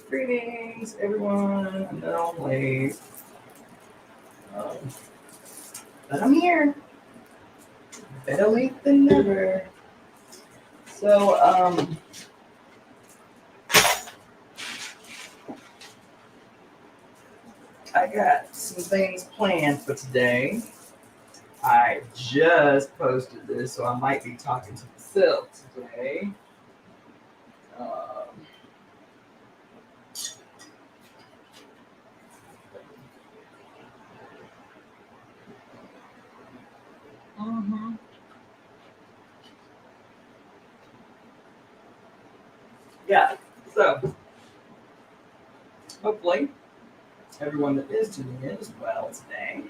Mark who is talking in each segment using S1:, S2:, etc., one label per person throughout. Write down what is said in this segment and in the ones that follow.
S1: Greetings, everyone. I know I'm late, um, but I'm here. Better late than never. So, I got some things planned for today. I just posted this, so I might be talking to myself today. Um, mhm. Yeah, so hopefully everyone that is tuning in as well today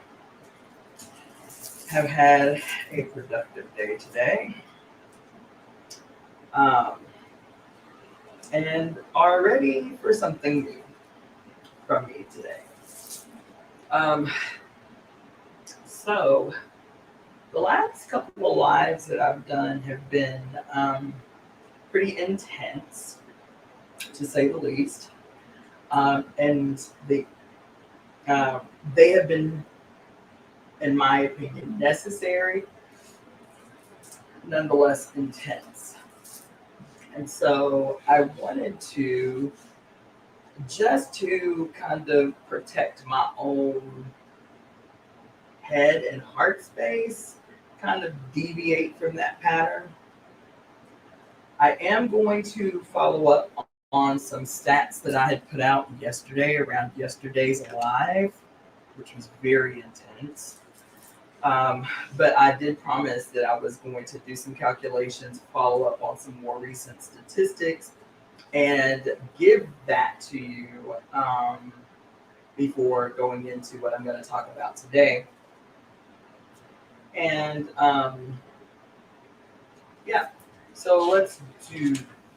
S1: have had a productive day today. Um, and are ready for something new from me today. Um, so, the last couple of lives that I've done have been pretty intense, to say the least. And uh, they have been, in my opinion, necessary, nonetheless intense. And so, I wanted to, just to kind of protect my own head and heart space, kind of deviate from that pattern. I am going to follow up on some stats that I had put out yesterday around yesterday's live, which was very intense. But I did promise that I was going to do some calculations, follow up on some more recent statistics, and give that to you before going into what I'm going to talk about today. And yeah, so let's do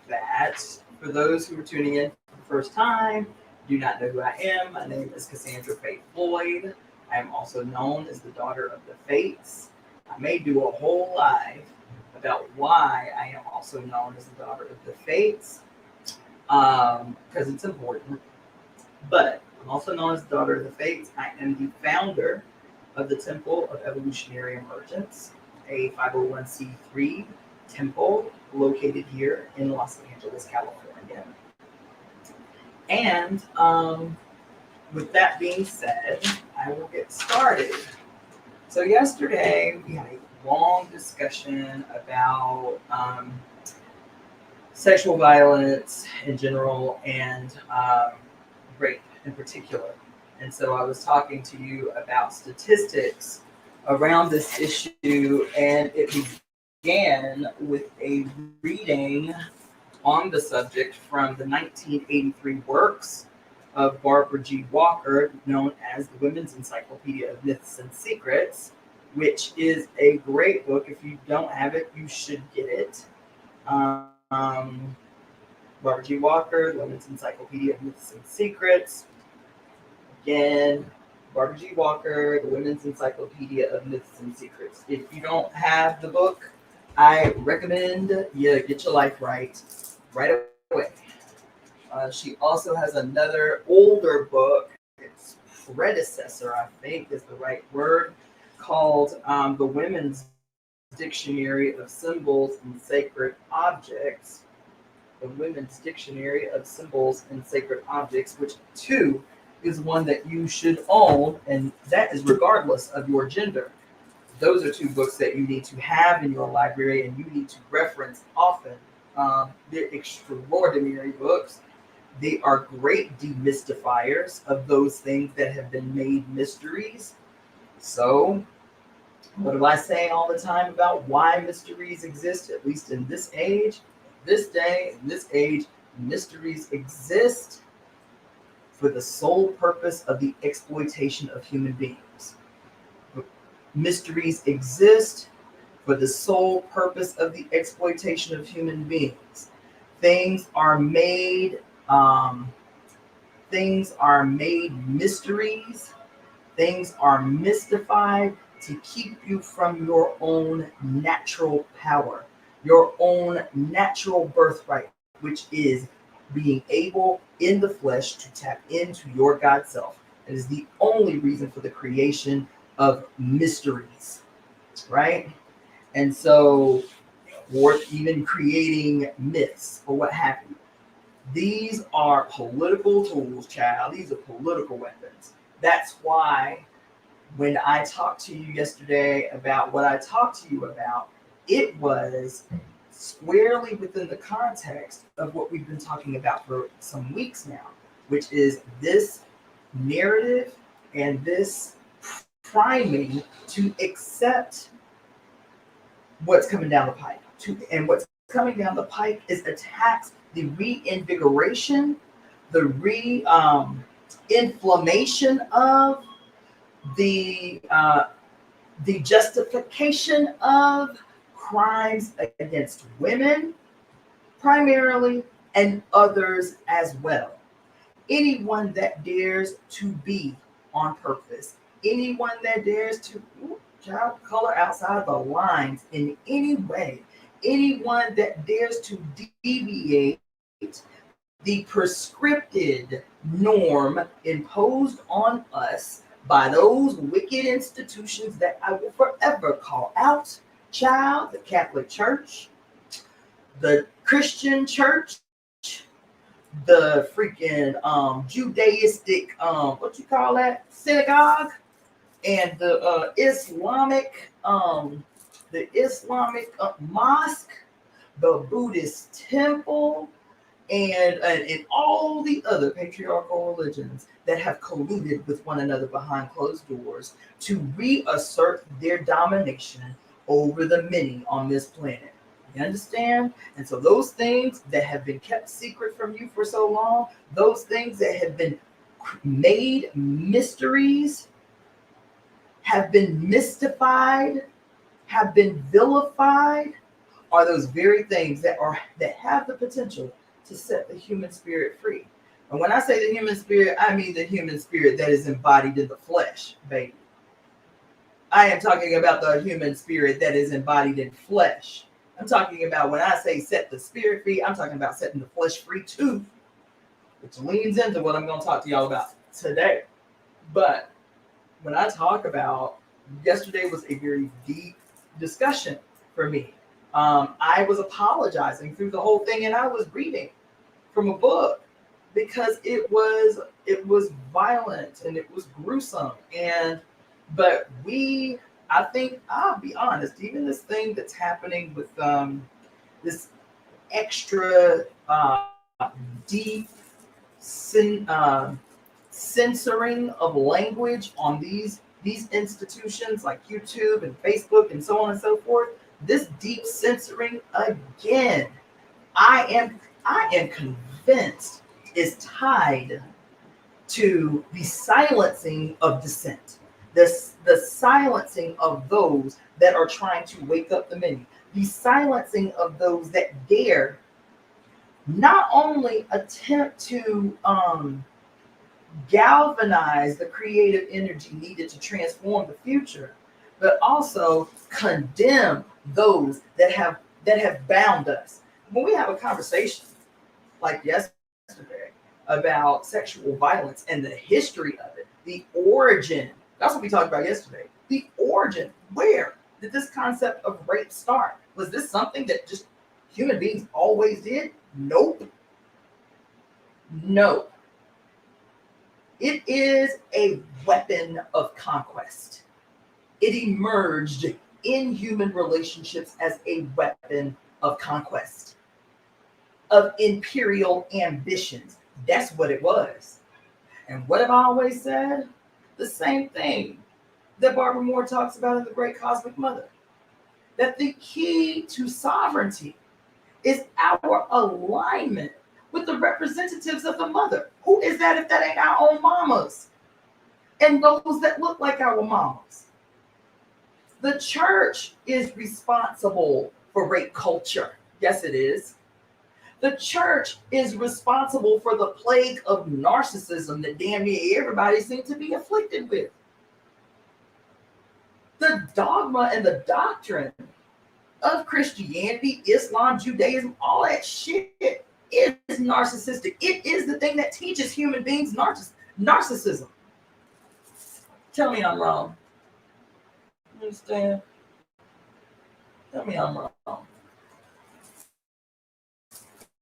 S1: that. For those who are tuning in for the first time, do not know who I am. My name is Cassandra Faith Floyd. I am also known as the daughter of the Fates. I may do a whole live about why I am also known as the daughter of the Fates, because it's important. But I'm also known as the daughter of the Fates. I am the founder of the Temple of Evolutionary Emergence, a 501c3 temple located here in Los Angeles, California. And with that being said, I will get started. So, yesterday we had a long discussion about sexual violence in general and rape in particular. And so I was talking to you about statistics around this issue, and it began with a reading on the subject from the 1983 works of Barbara G. Walker, known as the Women's Encyclopedia of Myths and Secrets, which is a great book. If you don't have it, you should get it. Barbara G. Walker, the Women's Encyclopedia of Myths and Secrets. Again, Barbara G. Walker, the Women's Encyclopedia of Myths and Secrets. If you don't have the book, I recommend you get your life right away. She also has another older book, its predecessor, I think is the right word, called The Women's Dictionary of Symbols and Sacred Objects. The Women's Dictionary of Symbols and Sacred Objects, which too is one that you should own, and that is regardless of your gender. Those are two books that you need to have in your library and you need to reference often. They're extraordinary books. They are great demystifiers of those things that have been made mysteries. So, what do I say all the time about why mysteries exist, at least in this age, this day, in this age? Mysteries exist for the sole purpose of the exploitation of human beings. Mysteries exist for the sole purpose of the exploitation of human beings. Things are made, things are made mysteries. Things are mystified to keep you from your own natural power, your own natural birthright, which is being able in the flesh to tap into your God self. It is the only reason for the creation of mysteries, right? And so, or even creating myths or what have you. These are political tools, child. These are political weapons. That's why when I talked to you yesterday about what I talked to you about, it was squarely within the context of what we've been talking about for some weeks now, which is this narrative and this priming to accept what's coming down the pipe. And what's coming down the pipe is attacks, the reinvigoration, the inflammation of the justification of crimes against women, primarily, and others as well. Anyone that dares to be on purpose, anyone that dares to color outside the lines in any way, anyone that dares to deviate the prescripted norm imposed on us by those wicked institutions that I will forever call out, child, the Catholic Church, the Christian Church, the freaking Judaistic, what you call that, synagogue, and the Islamic mosque, the Buddhist temple, and all the other patriarchal religions that have colluded with one another behind closed doors to reassert their domination over the many on this planet. You understand? And so those things that have been kept secret from you for so long, those things that have been made mysteries, have been mystified, have been vilified, are those very things that have the potential to set the human spirit free. And when I say the human spirit, I mean the human spirit that is embodied in the flesh, baby. I am talking about the human spirit that is embodied in flesh. I'm talking about when I say set the spirit free, I'm talking about setting the flesh free too, which leans into what I'm going to talk to y'all about today. But when I talk about, yesterday was a very deep discussion for me. I was apologizing through the whole thing, and I was reading from a book because it was violent and it was gruesome. But I think, I'll be honest, even this thing that's happening with this extra deep censoring of language on these institutions like YouTube and Facebook and so on and so forth, this deep censoring again, I am convinced is tied to the silencing of dissent, the silencing of those that are trying to wake up the many, the silencing of those that dare not only attempt to galvanize the creative energy needed to transform the future, but also condemn those that have bound us. When we have a conversation like yesterday about sexual violence and the history of it, the origin, that's what we talked about yesterday. The origin, where did this concept of rape start? Was this something that just human beings always did? Nope. It is a weapon of conquest. It emerged in human relationships as a weapon of conquest, of imperial ambitions. That's what it was. And what have I always said? The same thing that Barbara Moore talks about in The Great Cosmic Mother. That the key to sovereignty is our alignment with the representatives of the mother. Who is that if that ain't our own mamas? And those that look like our mamas. The church is responsible for rape culture. Yes, it is. The church is responsible for the plague of narcissism that damn near everybody seems to be afflicted with. The dogma and the doctrine of Christianity, Islam, Judaism, all that shit is narcissistic. It is the thing that teaches human beings narcissism. Tell me I'm wrong. You understand? Tell me I'm wrong.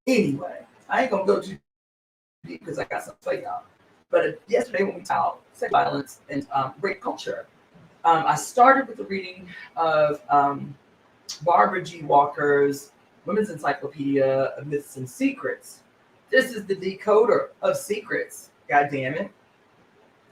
S1: Anyway, I ain't gonna go too deep because I got something for y'all. But yesterday when we talked sex violence and rape culture, I started with the reading of Barbara G. Walker's Women's Encyclopedia of Myths and Secrets. This is the decoder of secrets, God damn it.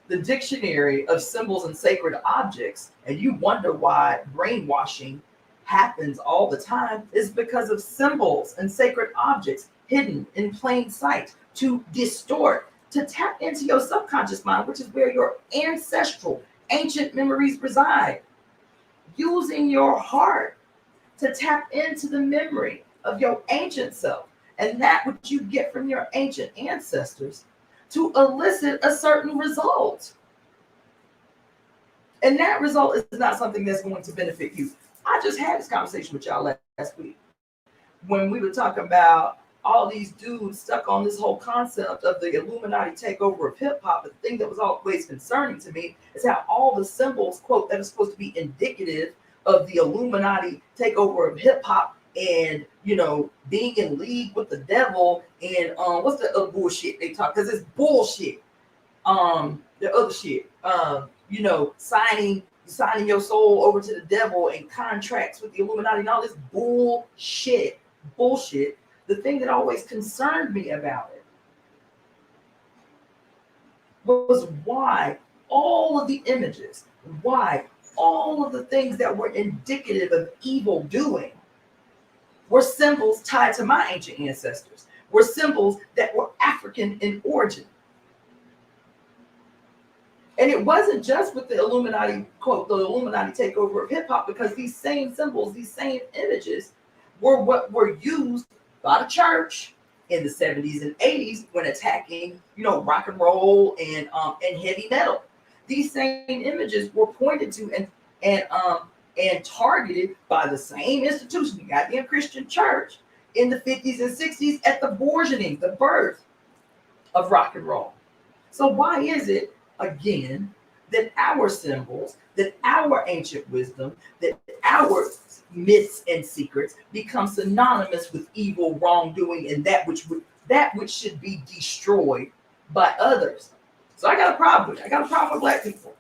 S1: The dictionary of symbols and sacred objects, and you wonder why brainwashing happens all the time is because of symbols and sacred objects hidden in plain sight to distort, to tap into your subconscious mind, which is where your ancestral ancient memories reside. Using your heart to tap into the memory of your ancient self and that which you get from your ancient ancestors to elicit a certain result. And that result is not something that's going to benefit you. I just had this conversation with y'all last week when we were talking about all these dudes stuck on this whole concept of the Illuminati takeover of hip hop. But the thing that was always concerning to me is how all the symbols, quote, that are supposed to be indicative of the Illuminati takeover of hip hop and, you know, being in league with the devil and what's the other bullshit they talk, because it's bullshit. The other shit, you know, signing your soul over to the devil and contracts with the Illuminati and all this bullshit. The thing that always concerned me about it was why all of the images, why all of the things that were indicative of evil doing were symbols tied to my ancient ancestors, were symbols that were African in origin. And it wasn't just with the Illuminati, quote, the Illuminati takeover of hip hop, because these same symbols, these same images were what were used by the church in the 70s and 80s when attacking, you know, rock and roll and heavy metal. These same images were pointed to and targeted by the same institution, the goddamn Christian church, in the 50s and 60s at the burgeoning, the birth of rock and roll. So why is it, again, that our symbols, that our ancient wisdom, that our myths and secrets become synonymous with evil, wrongdoing, and that which should be destroyed by others? So I got a problem with it. I got a problem with Black people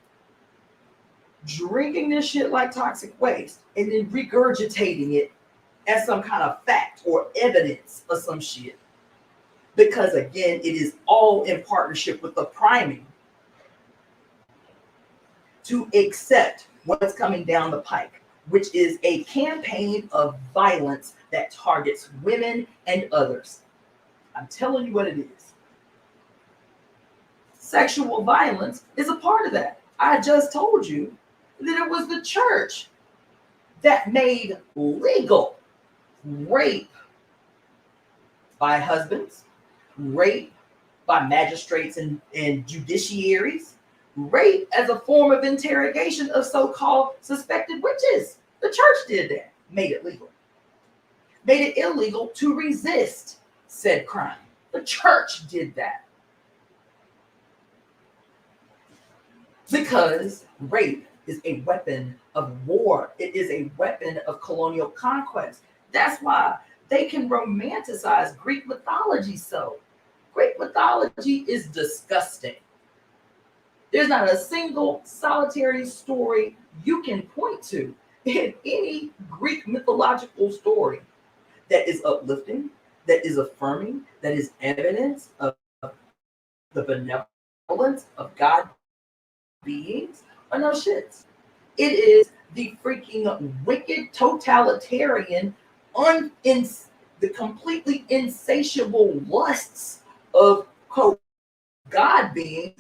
S1: drinking this shit like toxic waste and then regurgitating it as some kind of fact or evidence of some shit. Because again, it is all in partnership with the priming to accept what's coming down the pike, which is a campaign of violence that targets women and others. I'm telling you what it is. Sexual violence is a part of that. I just told you that it was the church that made legal rape by husbands, rape by magistrates and judiciaries, rape as a form of interrogation of so-called suspected witches. The church did that, made it legal. Made it illegal to resist said crime. The church did that. Because rape is a weapon of war. It is a weapon of colonial conquest. That's why they can romanticize Greek mythology so. Greek mythology is disgusting. There's not a single solitary story you can point to in any Greek mythological story that is uplifting, that is affirming, that is evidence of the benevolence of God beings, or no shits. It is the freaking wicked, totalitarian, the completely insatiable lusts of quote God beings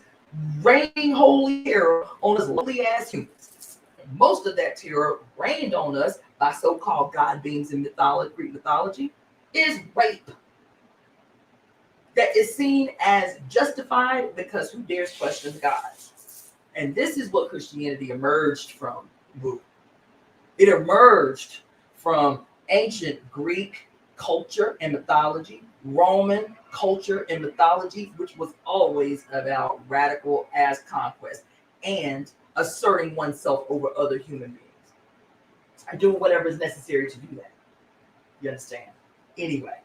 S1: raining holy terror on us lovely ass humans. And most of that terror rained on us by so-called God beings in mythology, Greek mythology, is rape. That is seen as justified because who dares question God? And this is what Christianity emerged from. It emerged from ancient Greek culture and mythology, Roman culture and mythology, which was always about radical as conquest and asserting oneself over other human beings. Doing whatever is necessary to do that. You understand? Anyway,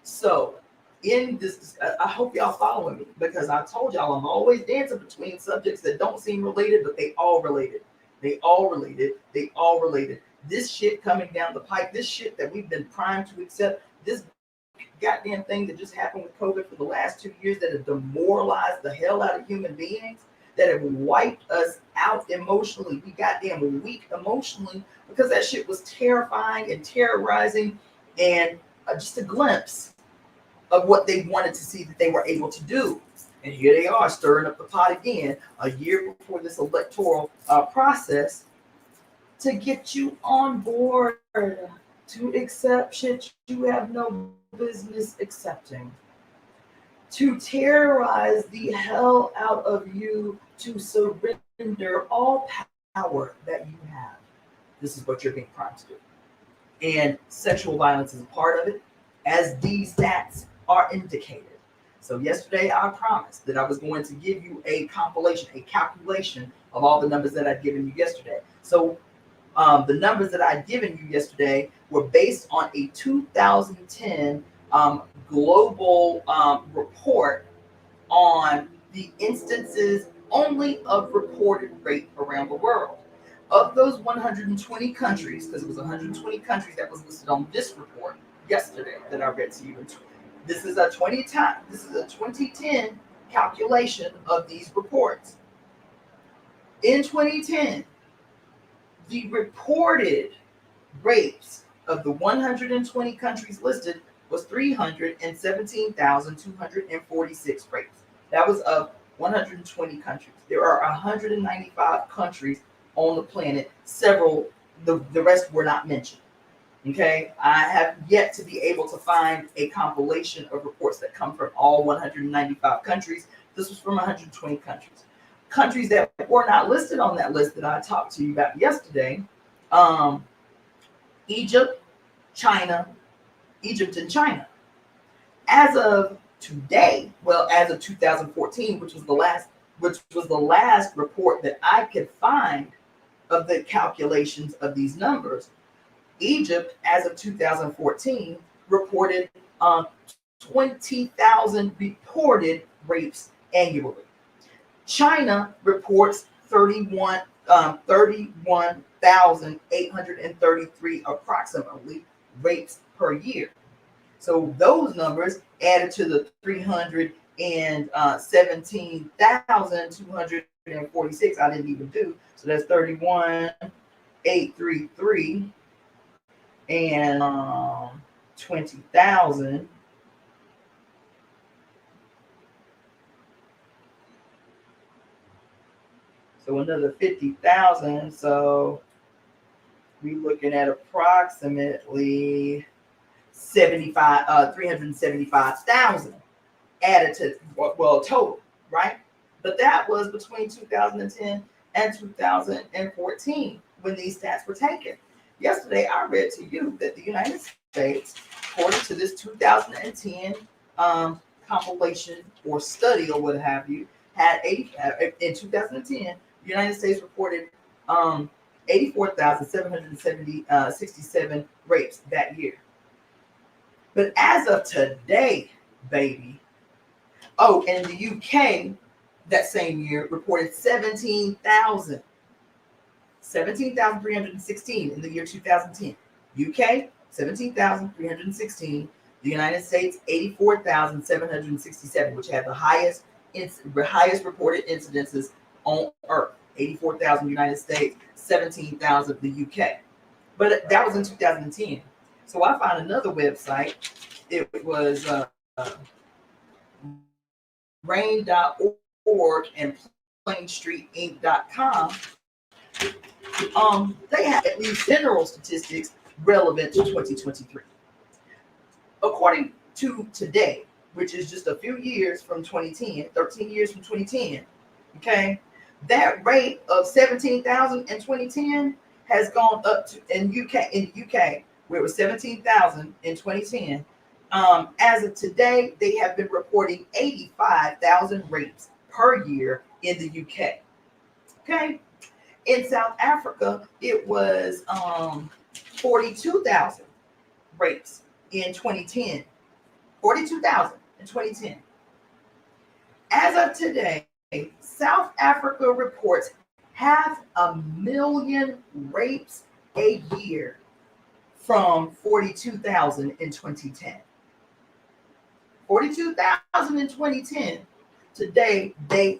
S1: so in this, I hope y'all following me, because I told y'all I'm always dancing between subjects that don't seem related, but they all related. They all related. They all related. This shit coming down the pipe, this shit that we've been primed to accept, this goddamn thing that just happened with COVID for the last 2 years that have demoralized the hell out of human beings, that have wiped us out emotionally. We goddamn weak emotionally because that shit was terrifying and terrorizing, and just a glimpse of what they wanted to see that they were able to do. And here they are stirring up the pot again a year before this electoral process to get you on board to accept shit you have no business accepting, to terrorize the hell out of you, to surrender all power that you have. This is what you're being primed to do. And sexual violence is a part of it, as these stats are indicated. So yesterday I promised that I was going to give you a compilation, a calculation of all the numbers that I'd given you yesterday. So the numbers that I'd given you yesterday were based on a 2010 global report on the instances only of reported rape around the world. Of those 120 countries, because it was 120 countries that was listed on this report yesterday that I read to you. This is a 2010 calculation of these reports. In 2010, the reported rapes of the 120 countries listed was 317,246 rapes. That was of 120 countries. There are 195 countries on the planet. Several, the rest were not mentioned. Okay, I have yet to be able to find a compilation of reports that come from all 195 countries. This was from 120 countries. Countries that were not listed on that list that I talked to you about yesterday: Egypt, Egypt and China. As of today, well, as of 2014, which was the last report that I could find of the calculations of these numbers, Egypt, as of 2014, reported 20,000 reported rapes annually. China reports 31,833 approximately rapes per year. So those numbers added to the 317,246 I didn't even do. So that's 31,833 and 20,000. So another 50,000. So we're looking at approximately 375,000 added to, well, total, right? But that was between 2010 and 2014 when these stats were taken. Yesterday, I read to you that the United States, according to this 2010 compilation or study or what have you, had in 2010, the United States reported 84,767 rapes that year. But as of today, baby, oh, and in the UK, that same year reported 17,316 in the year 2010. UK, 17,316. The United States, 84,767, which had the highest reported incidences on Earth. 84,000 United States, 17,000 the UK. But that was in 2010. So I found another website. It was rain.org and plainstreetinc.com. They have at least general statistics relevant to 2023. According to today, which is just a few years from 2010, 13 years from 2010, okay, that rate of 17,000 in 2010 has gone up to in the UK where it was 17,000 in 2010. As of today, they have been reporting 85,000 rapes per year in the UK. Okay. In South Africa, it was 42,000 rapes in 2010. 42,000 in 2010. As of today, South Africa reports 500,000 rapes a year from 42,000 in 2010. 42,000 in 2010. Today, they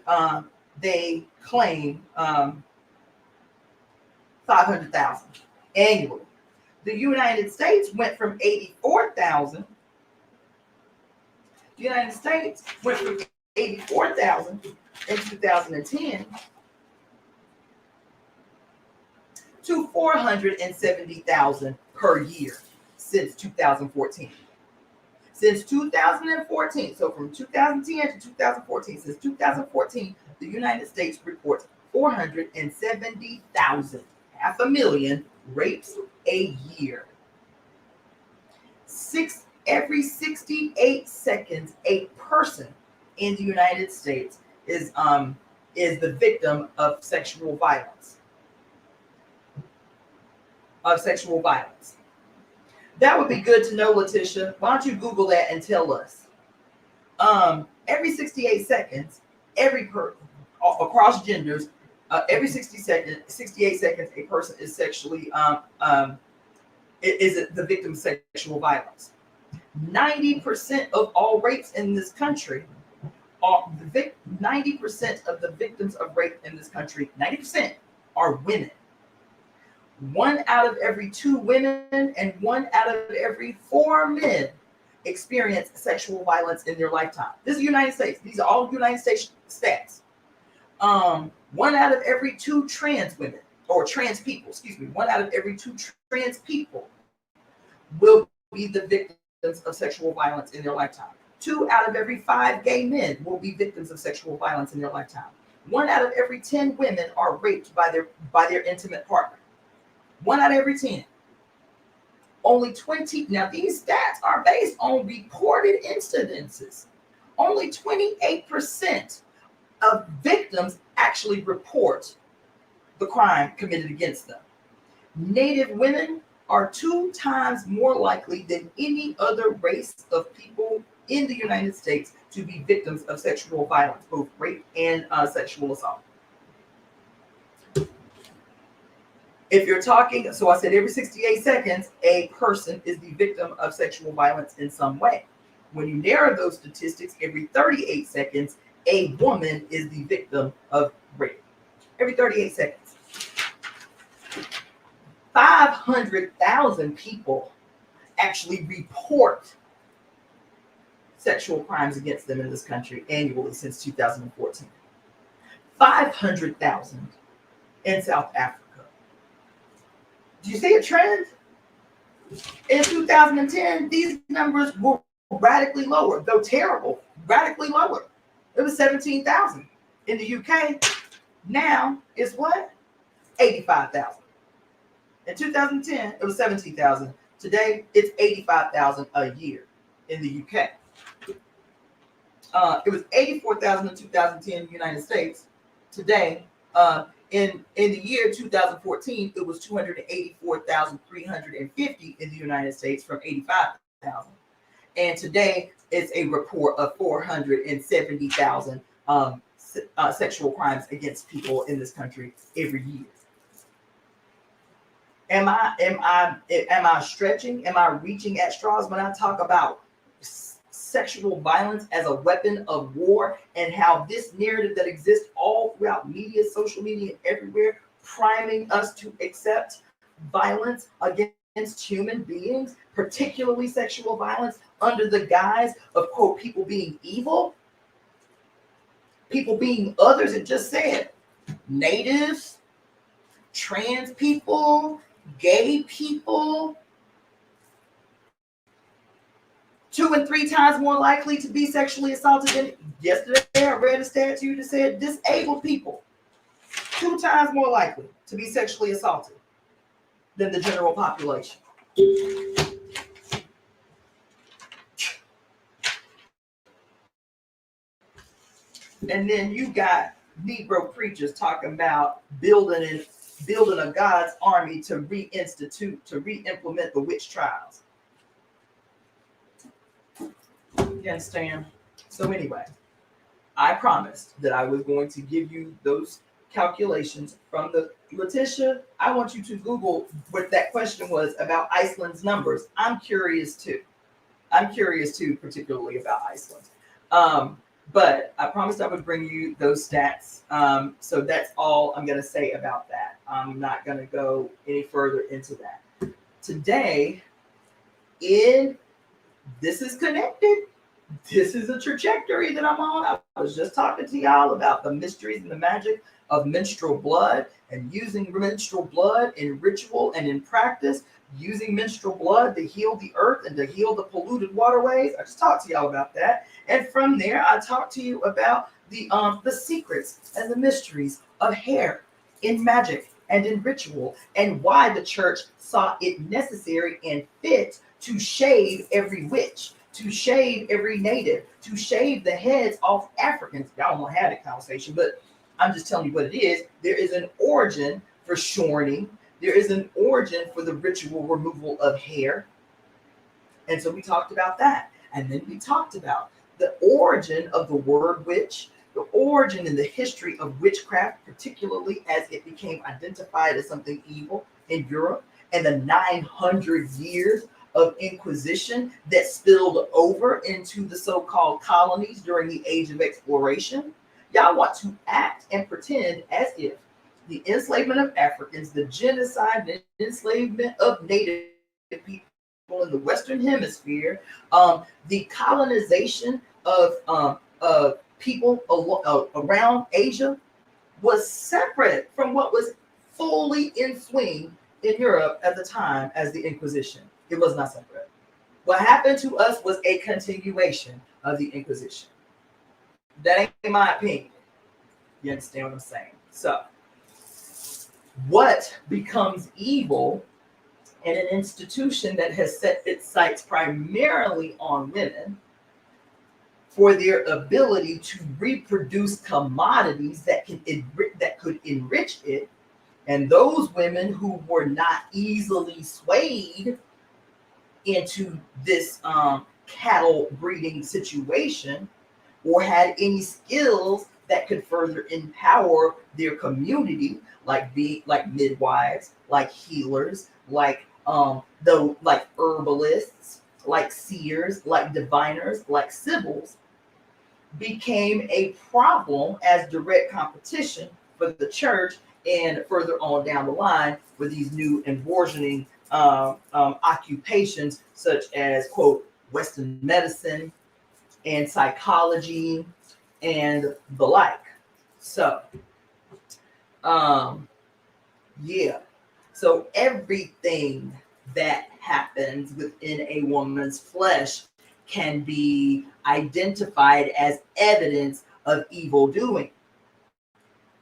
S1: claim 500,000 annually. The United States went from 84,000. The United States went from 84,000 in 2010 to 470,000 per year since 2014. Since 2014, so from 2010 to 2014, since 2014, the United States reports 470,000, 500,000 rapes a year. Every 68 seconds, a person in the United States is the victim of sexual violence. That would be good to know, Letitia. Why don't you Google that and tell us? Every 68 seconds, every person across genders, every 68 seconds, a person is sexually is the victim of sexual violence. 90% of all rapes in this country are 90% of the victims of rape in this country. 90% are women. 1 out of every 2 women and 1 out of every 4 men experience sexual violence in their lifetime. This is the United States. These are all United States stats. 1 out of every 2 trans women or trans people, 1 out of every 2 trans people will be the victims of sexual violence in their lifetime. 2 out of every 5 gay men will be victims of sexual violence in their lifetime. 1 out of every 10 women are raped by their intimate partner. 1 out of every 10. Only 20. Now, these stats are based on reported incidences. Only 28% of victims actually report the crime committed against them. Native women are 2 times more likely than any other race of people in the United States to be victims of sexual violence, both rape and sexual assault. If you're talking, so I said every 68 seconds, a person is the victim of sexual violence in some way. When you narrow those statistics, every 38 seconds, a woman is the victim of rape. Every 38 seconds. 500,000 people actually report sexual crimes against them in this country annually since 2014. 500,000 in South Africa. Do you see a trend? In 2010, these numbers were radically lower, though terrible, radically lower. It was 17,000 in the UK. Now it's what? 85,000. In 2010, it was 17,000. Today, it's 85,000 a year in the UK. It was 84,000 in 2010 in the United States. Today, in the year 2014, it was 284,350 in the United States from 85,000. And today, it's a report of 470,000 sexual crimes against people in this country every year. Am I stretching? Am I reaching at straws when I talk about sexual violence as a weapon of war and how this narrative that exists all throughout media, social media, everywhere, priming us to accept violence against human beings, particularly sexual violence, under the guise of, quote, people being evil, people being others? It just said natives, trans people, gay people, 2 and 3 times more likely to be sexually assaulted than yesterday. I read a statute that said disabled people 2 times more likely to be sexually assaulted than the general population. And then you got Negro preachers talking about building a God's army to re-implement the witch trials. You understand? So anyway, I promised that I was going to give you those calculations from the Letitia. I want you to Google what that question was about Iceland's numbers. I'm curious too, particularly about Iceland. But I promised I would bring you those stats. So that's all I'm going to say about that. I'm not going to go any further into that. Today, this is connected. This is a trajectory that I'm on. I was just talking to y'all about the mysteries and the magic of menstrual blood and using menstrual blood in ritual and in practice, using menstrual blood to heal the earth and to heal the polluted waterways. I just talked to y'all about that. And from there, I talked to you about the secrets and the mysteries of hair in magic and in ritual, and why the church saw it necessary and fit to shave every witch, to shave every native, to shave the heads off Africans. Y'all don't want to have that conversation, but I'm just telling you what it is. There is an origin for shorning. There is an origin for the ritual removal of hair. And so we talked about that. And then we talked about the origin of the word witch, the origin and the history of witchcraft, particularly as it became identified as something evil in Europe, and the 900 years of Inquisition that spilled over into the so-called colonies during the Age of Exploration. Y'all want to act and pretend as if the enslavement of Africans, the genocide and enslavement of Native people in the Western Hemisphere, the colonization of people around Asia was separate from what was fully in swing in Europe at the time as the Inquisition. It was not separate. What happened to us was a continuation of the Inquisition. That ain't my opinion. You understand what I'm saying? So, what becomes evil in an institution that has set its sights primarily on women for their ability to reproduce commodities that could enrich it, and those women who were not easily swayed into this cattle breeding situation, or had any skills that could further empower their community, like midwives, like healers, like herbalists, like seers, like diviners, like sibyls, became a problem as direct competition for the church, and further on down the line with these new and burgeoning occupations such as, quote, Western medicine and psychology and the like. So, yeah. So everything that happens within a woman's flesh can be identified as evidence of evil doing.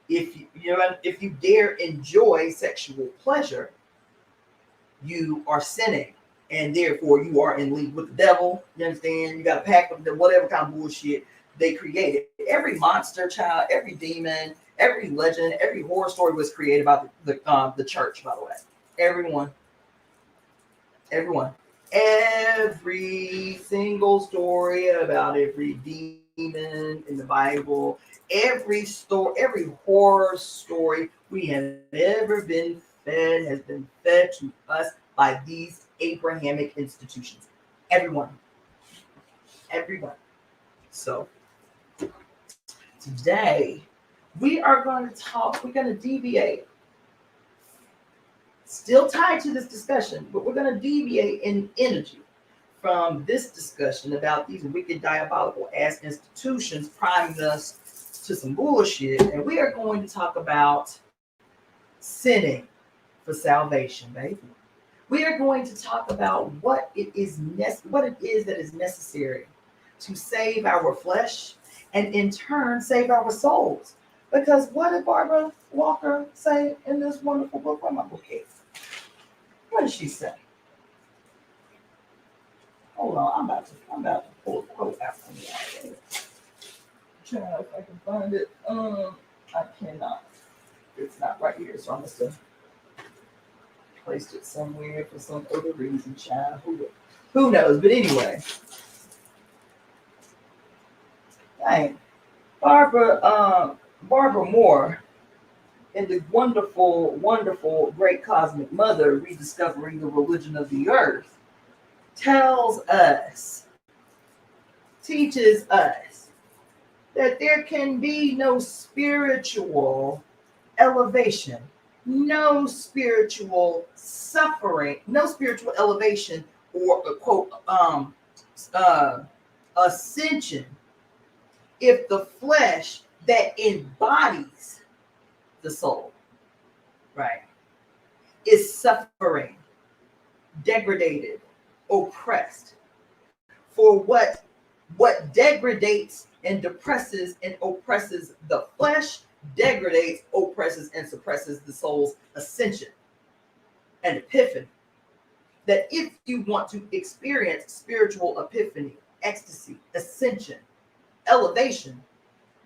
S1: If you dare enjoy sexual pleasure, you are sinning, and therefore you are in league with the devil. You understand? You got to pack with whatever kind of bullshit they created. Every monster child, every demon, every legend, every horror story was created by the church. By the way, every single story about every demon in the Bible, every horror story we have ever been fed has been fed to us by these Abrahamic institutions. Everyone. So today we're going to deviate, still tied to this discussion, but we're going to deviate in energy from this discussion about these wicked, diabolical ass institutions priming us to some bullshit, and we are going to talk about sinning for salvation, baby. We are going to talk about what it is that is necessary to save our flesh and in turn save our souls. Because what did Barbara Walker say in this wonderful book? Where my book is? What did she say? Hold on, I'm about to pull the quote out from y'all. Try if I can find it. I cannot. It's not right here, so I must have placed it somewhere for some other reason, child. Who knows? But anyway, dang, Barbara Moore in the wonderful, wonderful, great cosmic mother, rediscovering the religion of the earth, tells us, teaches us that there can be no spiritual elevation, no spiritual suffering, no spiritual elevation or quote ascension if the flesh that embodies the soul, right, is suffering, degraded, oppressed. For what degradates and depresses and oppresses the flesh degrades, oppresses, and suppresses the soul's ascension and epiphany. That if you want to experience spiritual epiphany, ecstasy, ascension, elevation,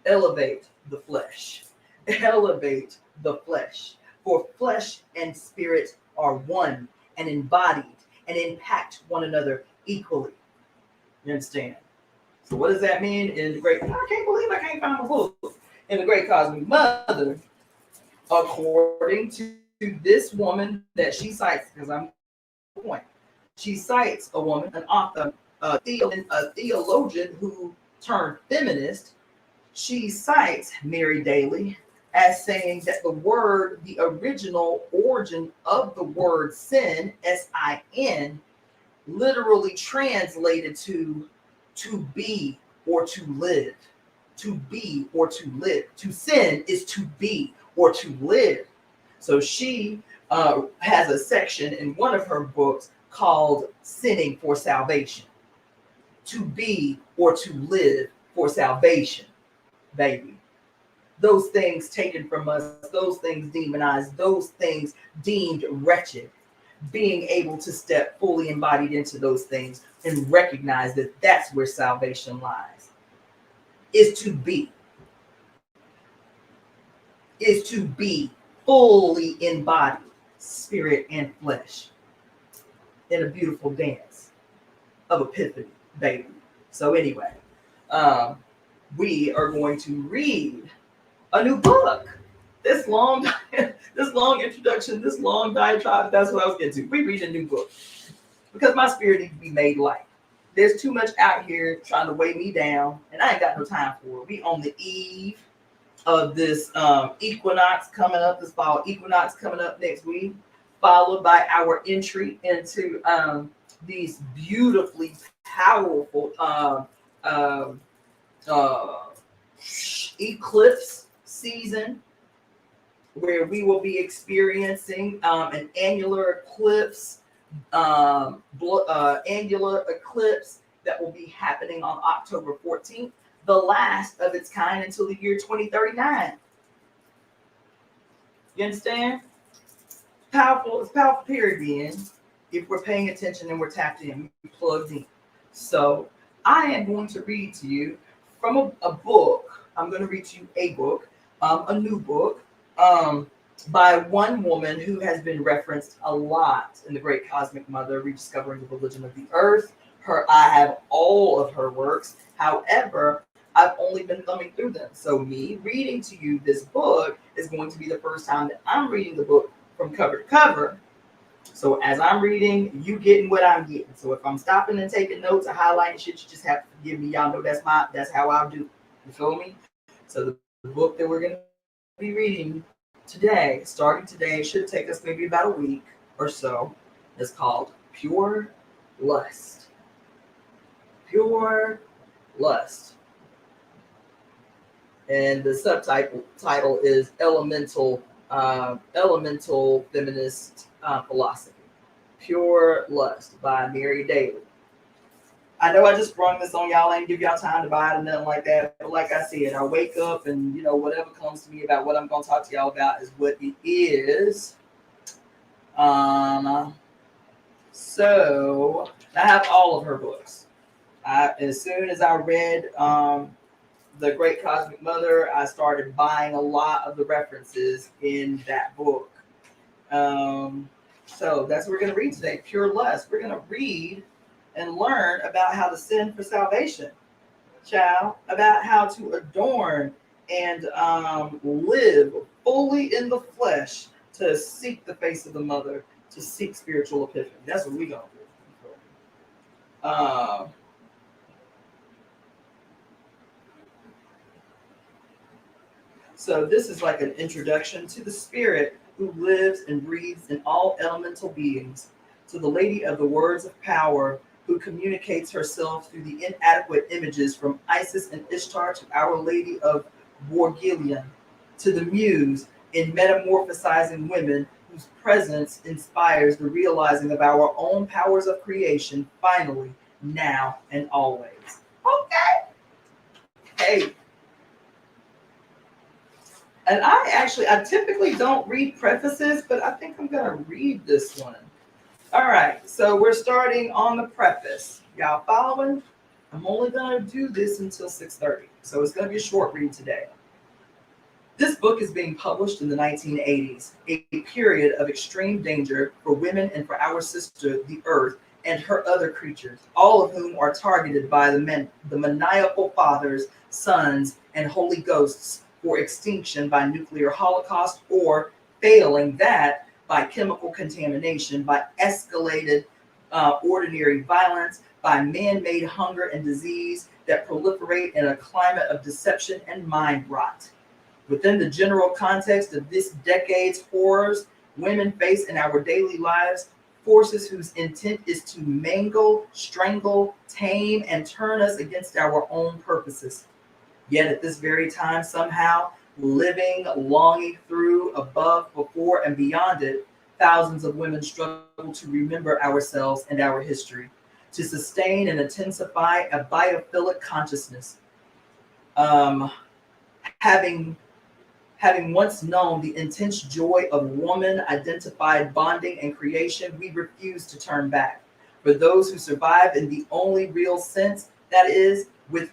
S1: elevate the flesh. Elevate the flesh. For flesh and spirit are one and embodied and impact one another equally. You understand? So what does that mean in the great? I can't believe I can't find my book. In the Great Cosmic Mother, according to this woman that she cites, because I'm point, she cites a woman, an author, a theologian who turned feminist. She cites Mary Daly as saying that the original origin of the word sin, S-I-N, literally translated to be or to live. To be or to live. To sin is to be or to live. So she has a section in one of her books called Sinning for Salvation. To be or to live for salvation, baby. Those things taken from us, those things demonized, those things deemed wretched. Being able to step fully embodied into those things and recognize that that's where salvation lies. Is to be fully embodied, spirit and flesh, in a beautiful dance of epiphany, baby. So anyway, we are going to read a new book. This long introduction, this long diatribe, that's what I was getting to. We read a new book because my spirit needs to be made light. There's too much out here trying to weigh me down, and I ain't got no time for it. We on the eve of this equinox coming up, this fall equinox coming up next week, followed by our entry into these beautifully powerful eclipse season, where we will be experiencing an annular eclipse, annular eclipse that will be happening on October 14th, the last of its kind until the year 2039. You understand? It's powerful period being if we're paying attention and we're tapped in, we're plugged in. So I am going to read to you from a book. I'm going to read to you a book, a new book, by one woman who has been referenced a lot in the Great Cosmic Mother, Rediscovering the Religion of the Earth. I have all of her works. However, I've only been thumbing through them. So me reading to you this book is going to be the first time that I'm reading the book from cover to cover. So as I'm reading, you getting what I'm getting. So if I'm stopping and taking notes or highlighting shit, you just have to forgive me. Y'all know that's how I do. You feel me? So the book that we're going to be reading today, starting today, should take us maybe about a week or so, is called Pure Lust. Pure Lust. And the subtitle is Elemental Feminist Philosophy. Pure Lust by Mary Daly. I know I just sprung this on y'all. I ain't give y'all time to buy it or nothing like that. But like I said, I wake up and, whatever comes to me about what I'm going to talk to y'all about is what it is. So I have all of her books. As soon as I read The Great Cosmic Mother, I started buying a lot of the references in that book. So that's what we're going to read today, Pure Lust. We're going to read and learn about how to sin for salvation, child, about how to adorn and live fully in the flesh to seek the face of the mother, to seek spiritual epiphany. That's what we're going to do. So this is like an introduction to the spirit who lives and breathes in all elemental beings, to the lady of the words of power who communicates herself through the inadequate images from Isis and Ishtar to Our Lady of Borgilion, to the muse in metamorphosizing women whose presence inspires the realizing of our own powers of creation, finally, now and always. Okay. Hey. And I typically don't read prefaces, but I think I'm going to read this one. All right, so we're starting on the preface. Y'all following? I'm only going to do this until 6:30, so it's going to be a short read today. This book is being published in the 1980s, a period of extreme danger for women and for our sister, the Earth, and her other creatures, all of whom are targeted by the maniacal fathers, sons, and holy ghosts for extinction by nuclear holocaust, or failing that, by chemical contamination, by escalated ordinary violence, by man-made hunger and disease that proliferate in a climate of deception and mind rot. Within the general context of this decade's horrors, women face in our daily lives forces whose intent is to mangle, strangle, tame, and turn us against our own purposes. Yet at this very time, somehow, living, longing through, above, before, and beyond it, thousands of women struggle to remember ourselves and our history, to sustain and intensify a biophilic consciousness. Having once known the intense joy of woman-identified bonding and creation, we refuse to turn back. For those who survive in the only real sense, that is, with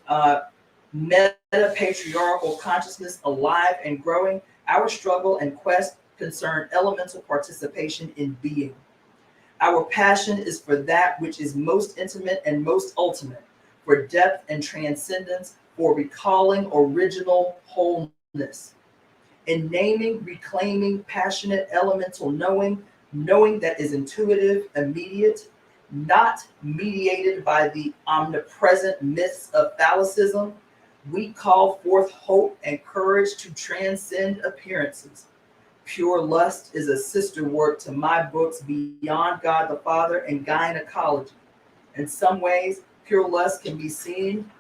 S1: meta-patriarchal consciousness alive and growing, our struggle and quest concern elemental participation in being. Our passion is for that which is most intimate and most ultimate, for depth and transcendence, for recalling original wholeness. In naming, reclaiming, passionate, elemental knowing that is intuitive, immediate, not mediated by the omnipresent myths of phallicism, we call forth hope and courage to transcend appearances. Pure Lust is a sister work to my books Beyond God the Father and Gynecology. In some ways, Pure Lust can be seen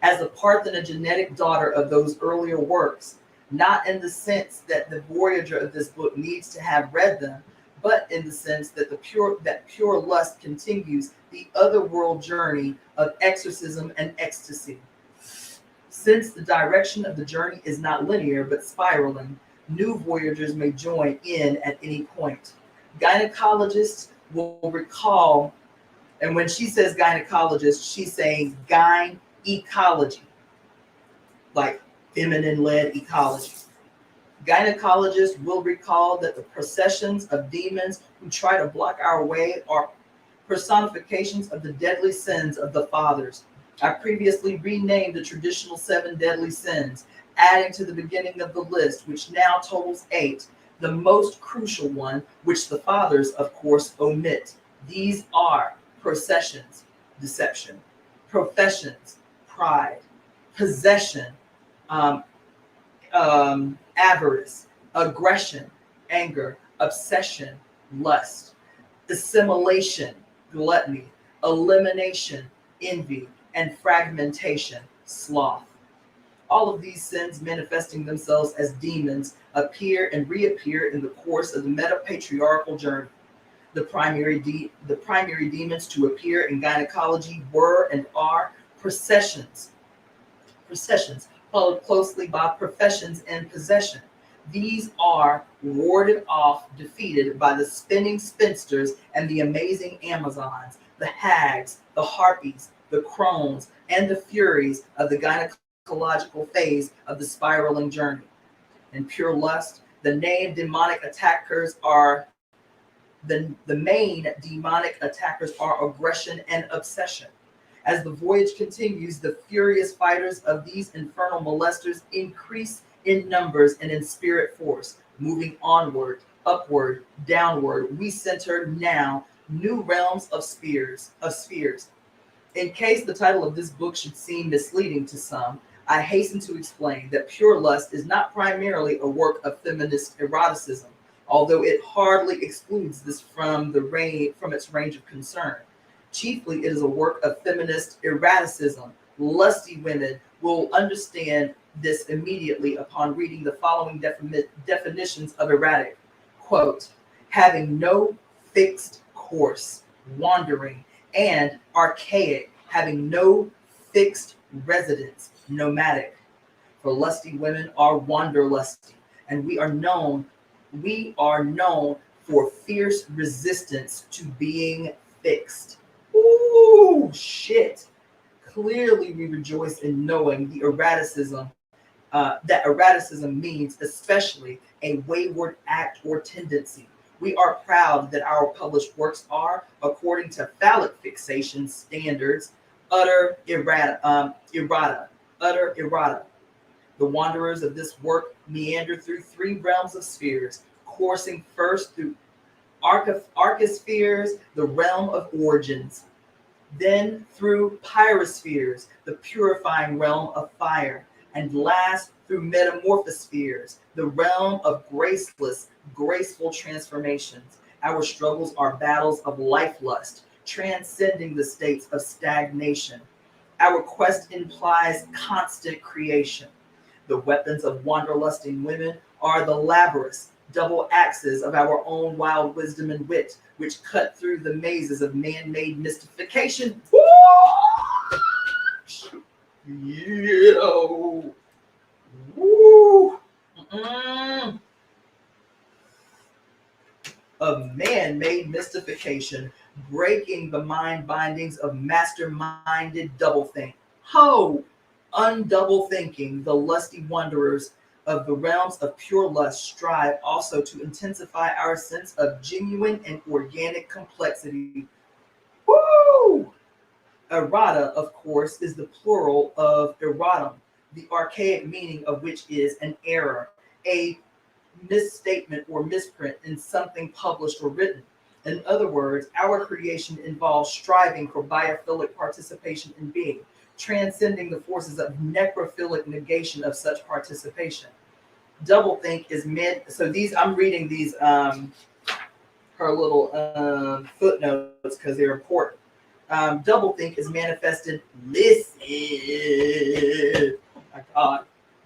S1: as a parthenogenetic daughter of those earlier works, not in the sense that the voyager of this book needs to have read them, but in the sense that Pure Lust continues the otherworld journey of exorcism and ecstasy. Since the direction of the journey is not linear but spiraling, new voyagers may join in at any point. Gynecologists will recall, and when she says gynecologist, she's saying gyne ecology, like feminine-led ecology. Gynecologists will recall that the processions of demons who try to block our way are personifications of the deadly sins of the fathers. I previously renamed the traditional 7 deadly sins, adding to the beginning of the list, which now totals 8, the most crucial one, which the fathers, of course, omit. These are processions, deception; professions, pride; possession, avarice; aggression, anger; obsession, lust; assimilation, gluttony; elimination, envy; and fragmentation, sloth. All of these sins, manifesting themselves as demons, appear and reappear in the course of the meta-patriarchal journey. The primary demons to appear in gynecology were and are processions, followed closely by professions and possession. These are warded off, defeated by the spinning spinsters and the amazing Amazons, the hags, the harpies, the crones, and the furies of the gynecological phase of the spiraling journey. In pure lust, the name demonic attackers are the main demonic attackers are aggression and obsession. As the voyage continues, the furious fighters of these infernal molesters increase in numbers and in spirit force, moving onward, upward, downward. We center now new realms of spheres. In case the title of this book should seem misleading to some, I hasten to explain that Pure Lust is not primarily a work of feminist eroticism, although it hardly excludes this from its range of concern. Chiefly, it is a work of feminist eroticism. Lusty women will understand this immediately upon reading the following definitions of erotic. Quote, having no fixed course, wandering, and archaic, having no fixed residence, nomadic. For lusty women are wanderlusty, and we are known for fierce resistance to being fixed. Ooh, shit. Clearly, we rejoice in knowing the eroticism, that eroticism means especially a wayward act or tendency. We are proud that our published works are, according to phallic fixation standards, utter errata. The wanderers of this work meander through three realms of spheres, coursing first through archispheres, the realm of origins, then through pyrospheres, the purifying realm of fire, and last through metamorphospheres, the realm of graceful transformations. Our struggles are battles of life lust, transcending the states of stagnation. Our quest implies constant creation. The weapons of wanderlusting women are the laborious double axes of our own wild wisdom and wit, which cut through the mazes of man-made mystification. Yo. Woo. Of man-made mystification, breaking the mind bindings of master-minded doublethink. Ho! Undouble thinking, the lusty wanderers of the realms of pure lust strive also to intensify our sense of genuine and organic complexity. Woo! Errata, of course, is the plural of erratum, the archaic meaning of which is an error, a misstatement or misprint in something published or written. In other words, our creation involves striving for biophilic participation in being, transcending the forces of necrophilic negation of such participation. Doublethink is meant, so these, I'm reading these, her little footnotes because they're important. Doublethink is manifested, listen, oh my God.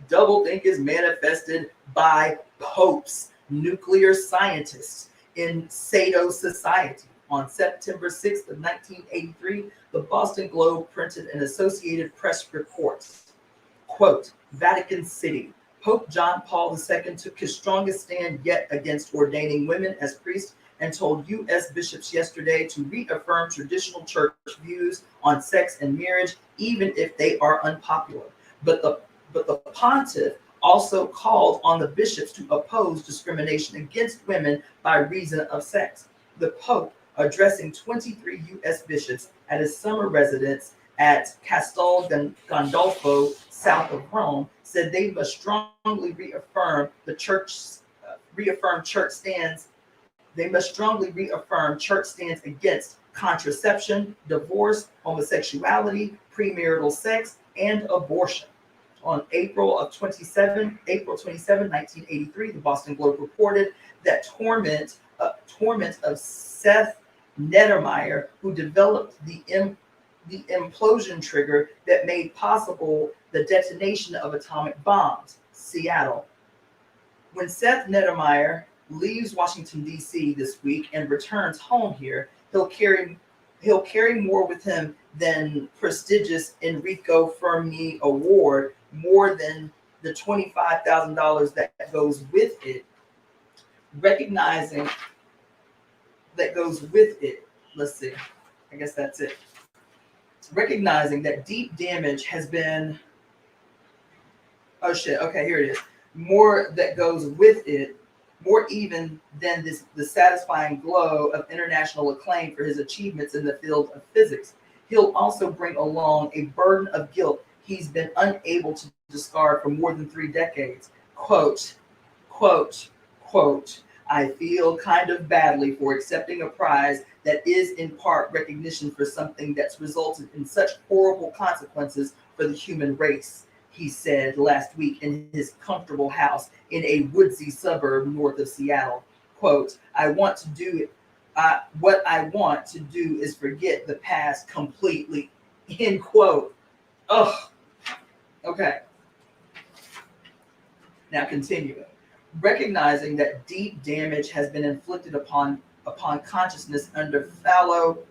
S1: Doublethink is manifested by popes, nuclear scientists in Sado Society. On September 6th of 1983, the Boston Globe printed an Associated Press report. Quote, Vatican City. Pope John Paul II took his strongest stand yet against ordaining women as priests and told U.S. bishops yesterday to reaffirm traditional church views on sex and marriage, even if they are unpopular. But the pontiff also called on the bishops to oppose discrimination against women by reason of sex. The Pope, addressing 23 U.S. bishops at his summer residence at Castel Gandolfo, south of Rome, said they must strongly reaffirm church stands. They must strongly reaffirm church stands against contraception, divorce, homosexuality, premarital sex, and abortion. On April 27, 1983, the Boston Globe reported that torment of Seth Nettermeyer, who developed the implosion trigger that made possible the detonation of atomic bombs, Seattle. When Seth Nettermeyer leaves Washington, D.C. this week and returns home here, he'll carry more with him than prestigious Enrico Fermi Award, more than the $25,000 that goes with it, recognizing that goes with it. Let's see. I guess that's it. Recognizing that deep damage has been, oh shit, okay, here it is. More that goes with it, more even than the satisfying glow of international acclaim for his achievements in the field of physics. He'll also bring along a burden of guilt he's been unable to discard for more than 3 decades. Quote, quote, quote, I feel kind of badly for accepting a prize that is in part recognition for something that's resulted in such horrible consequences for the human race, he said last week in his comfortable house in a woodsy suburb north of Seattle. Quote, I want to do it. What I want to do is forget the past completely. End quote. Ugh. Okay. Now continuing. Recognizing that deep damage has been inflicted upon consciousness under phallocracies,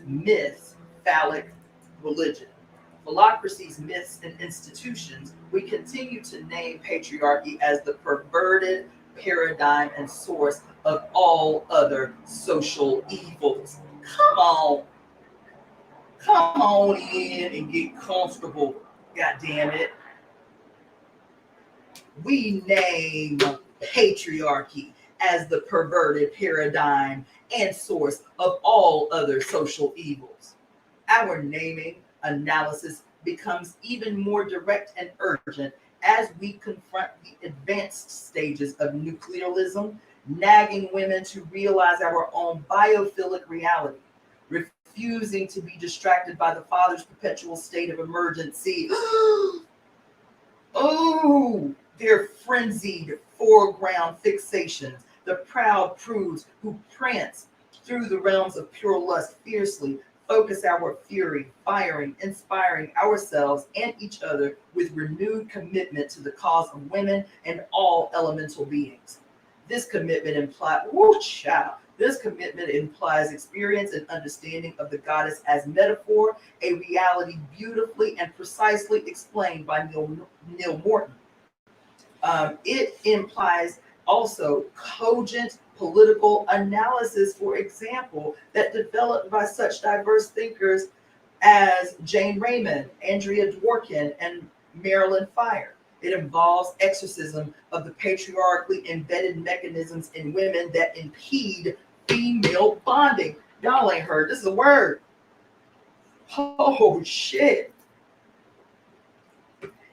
S1: myths, phallic religion. Phallocracies, myths, and institutions, we continue to name patriarchy as the perverted paradigm and source of all other social evils. Come on in and get comfortable, god damn it. We name patriarchy as the perverted paradigm and source of all other social evils. Our naming analysis becomes even more direct and urgent as we confront the advanced stages of nuclearism, nagging women to realize our own biophilic reality, refusing to be distracted by the father's perpetual state of emergency. Oh, their frenzied foreground fixations, the proud prudes who prance through the realms of pure lust fiercely, focus our fury, firing, inspiring ourselves and each other with renewed commitment to the cause of women and all elemental beings. This commitment implies experience and understanding of the goddess as metaphor, a reality beautifully and precisely explained by Neil Morton. It implies also cogent political analysis, for example, that developed by such diverse thinkers as Jane Raymond, Andrea Dworkin, and Marilyn Fire. It involves exorcism of the patriarchally embedded mechanisms in women that impede female bonding. Y'all ain't heard. This is a word. Oh, shit.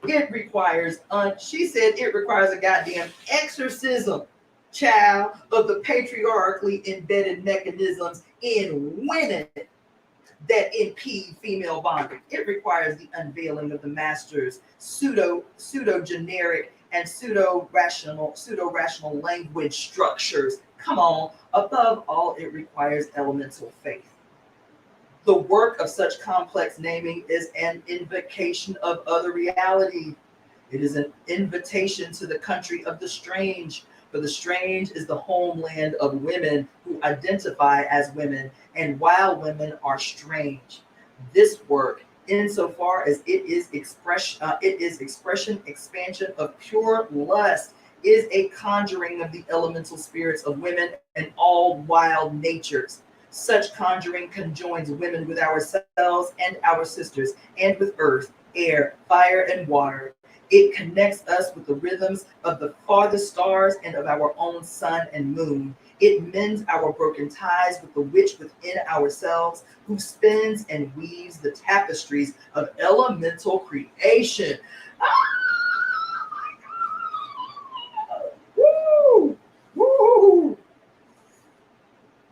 S1: It requires, she said it requires a goddamn exorcism, child, of the patriarchally embedded mechanisms in women that impede female bonding. It requires the unveiling of the master's pseudo-generic and pseudo-rational language structures. Come on. Above all, it requires elemental faith. The work of such complex naming is an invocation of other reality. It is an invitation to the country of the strange, for the strange is the homeland of women who identify as women, and while women are strange. This work, insofar as it is expression, expansion of pure lust, is a conjuring of the elemental spirits of women and all wild natures. Such conjuring conjoins women with ourselves and our sisters, and with earth, air, fire, and water. It connects us with the rhythms of the farthest stars and of our own sun and moon. It mends our broken ties with the witch within ourselves, who spins and weaves the tapestries of elemental creation. Oh my God! Woo! Woo!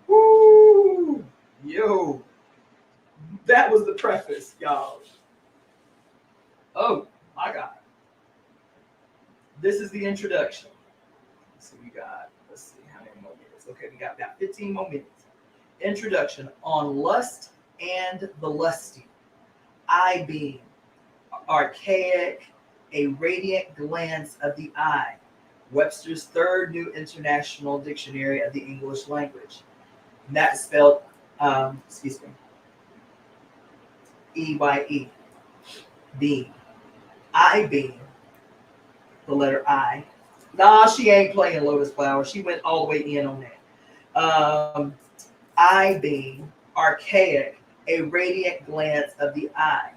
S1: Woo! Yo, that was the preface, y'all. Oh my God. This is the introduction. So let's see how many more minutes. Okay, we got about 15 more minutes. Introduction on lust and the lusty. Eye beam, archaic, a radiant glance of the eye. Webster's Third New International Dictionary of the English Language. And that is spelled, excuse me, E-Y-E, being. I being, the letter I. Nah, she ain't playing Lotus Flower. She went all the way in on that. I being, archaic, a radiant glance of the eye.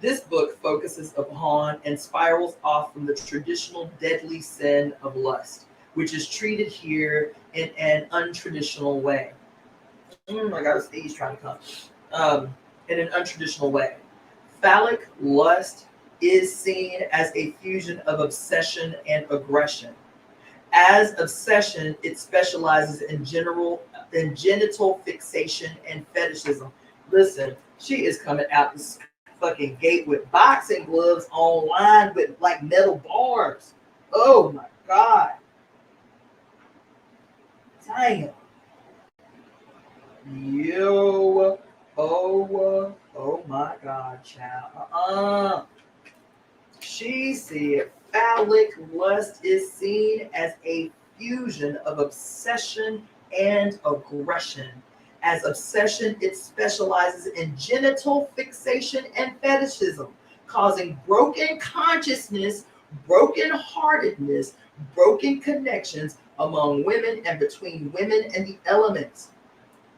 S1: This book focuses upon and spirals off from the traditional deadly sin of lust, which is treated here in an untraditional way. I got a sneeze trying to come. In an untraditional way. Phallic lust is seen as a fusion of obsession and aggression. As obsession, it specializes in genital fixation and fetishism. Listen, she is coming out this fucking gate with boxing gloves online with like metal bars. Oh my god. Damn. Yo. Oh my god, child. She said phallic lust is seen as a fusion of obsession and aggression. As obsession, it specializes in genital fixation and fetishism, causing broken consciousness, broken heartedness, broken connections among women and between women and the elements.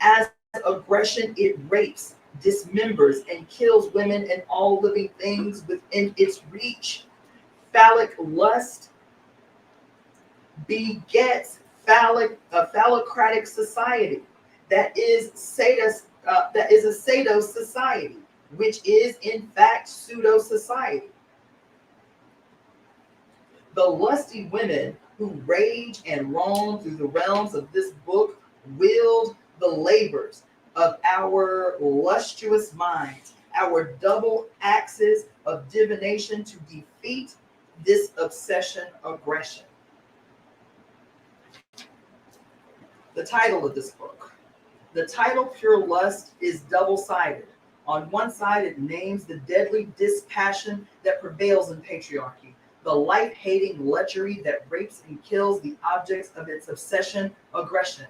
S1: As aggression, it rapes, dismembers, and kills women and all living things within its reach. Phallic lust begets a phallocratic society that is a sado society, which is in fact pseudo society. The lusty women who rage and roam through the realms of this book wield the labors of our lustrous minds, our double axes of divination to defeat this obsession aggression. The title of this book. The title, Pure Lust, is double-sided. On one side, it names the deadly dispassion that prevails in patriarchy, the life-hating lechery that rapes and kills the objects of its obsession, aggression.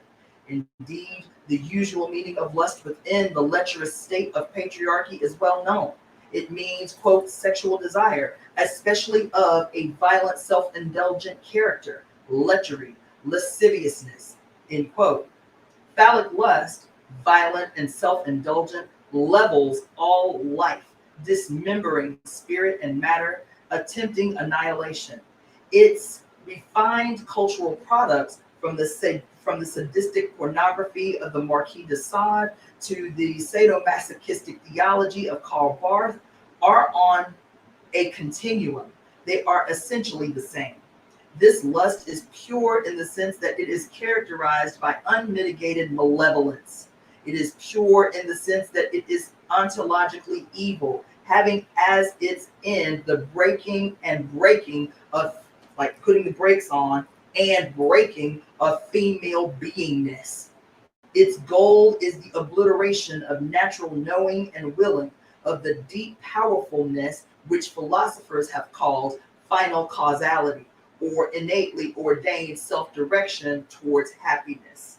S1: Indeed, the usual meaning of lust within the lecherous state of patriarchy is well known. It means, quote, sexual desire, especially of a violent, self-indulgent character, lechery, lasciviousness, end quote. Phallic lust, violent and self-indulgent, levels all life, dismembering spirit and matter, attempting annihilation. Its refined cultural products from the sadistic pornography of the Marquis de Sade to the sadomasochistic theology of Karl Barth are on a continuum. They are essentially the same. This lust is pure in the sense that it is characterized by unmitigated malevolence. It is pure in the sense that it is ontologically evil, having as its end the breaking of, like putting the brakes on and breaking of female beingness. Its goal is the obliteration of natural knowing and willing, of the deep powerfulness which philosophers have called final causality, or innately ordained self-direction towards happiness.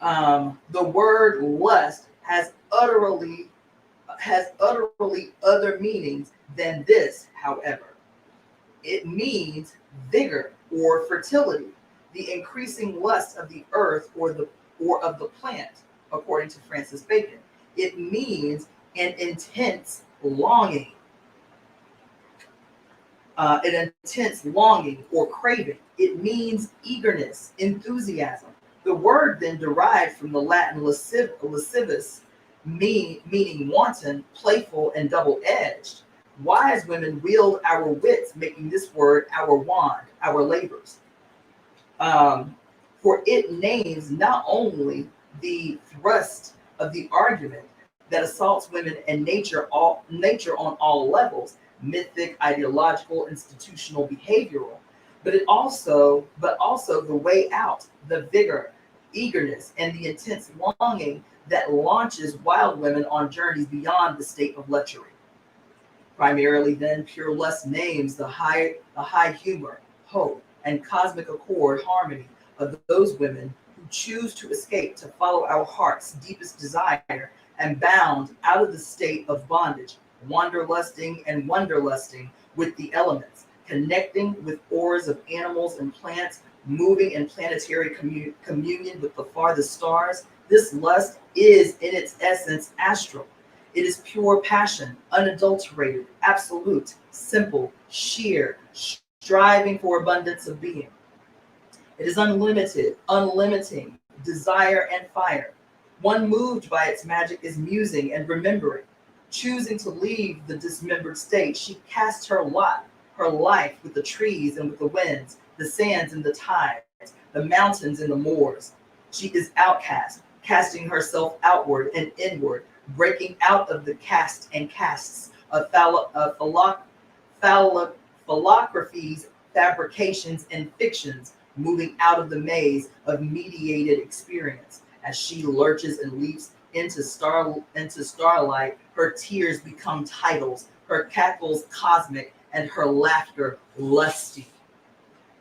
S1: The word lust has utterly other meanings than this, however. It means vigor or fertility, the increasing lust of the earth or of the plant, according to Francis Bacon. It means an intense longing, or craving. It means eagerness, enthusiasm. The word then derived from the Latin lascivus, meaning wanton, playful, and double-edged. Wise women wield our wits, making this word our wand, our labors. For it names not only the thrust of the argument that assaults women and nature on all levels, mythic, ideological, institutional, behavioral, but also the way out, the vigor, eagerness, and the intense longing that launches wild women on journeys beyond the state of lechery. Primarily, then, pure lust names the high humor, hope, and cosmic accord harmony of those women who choose to escape to follow our heart's deepest desire and bound out of the state of bondage, wanderlusting and wonderlusting with the elements, connecting with auras of animals and plants, moving in planetary communion with the farthest stars. This lust is in its essence astral. It is pure passion, unadulterated, absolute, simple, sheer, striving for abundance of being. It is unlimited, unlimiting, desire and fire. One moved by its magic is musing and remembering. Choosing to leave the dismembered state, she casts her lot, her life with the trees and with the winds, the sands and the tides, the mountains and the moors. She is outcast, casting herself outward and inward, breaking out of the cast and casts of phallographies, fabrications, and fictions, moving out of the maze of mediated experience. As she lurches and leaps into starlight, her tears become titles, her cackles cosmic, and her laughter lusty.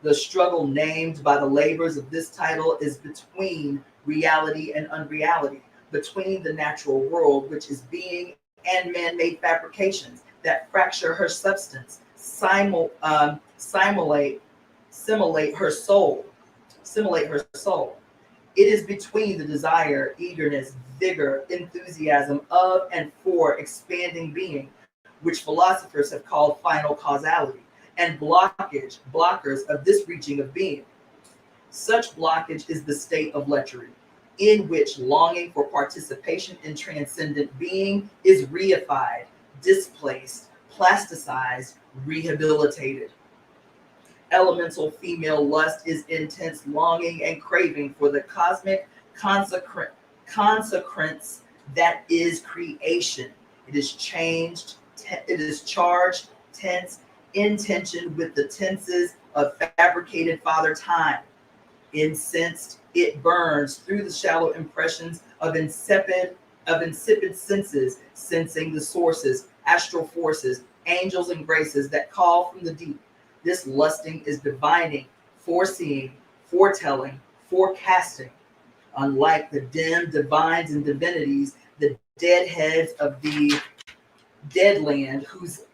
S1: The struggle named by the labors of this title is between reality and unreality, between the natural world, which is being, and man-made fabrications that fracture her substance, simulate her soul. It is between the desire, eagerness, vigor, enthusiasm of and for expanding being, which philosophers have called final causality, and blockers of this reaching of being. Such blockage is the state of lechery, in which longing for participation in transcendent being is reified, displaced, plasticized, rehabilitated. Elemental female lust is intense longing and craving for the cosmic consecrance that is creation. It is charged, tense, in tension with the tenses of fabricated father time. Incensed, it burns through the shallow impressions of insipid senses, sensing the sources, astral forces, angels and graces that call from the deep. This lusting is divining, foreseeing, foretelling, forecasting. Unlike the dim divines and divinities, the deadheads of the dead land, whose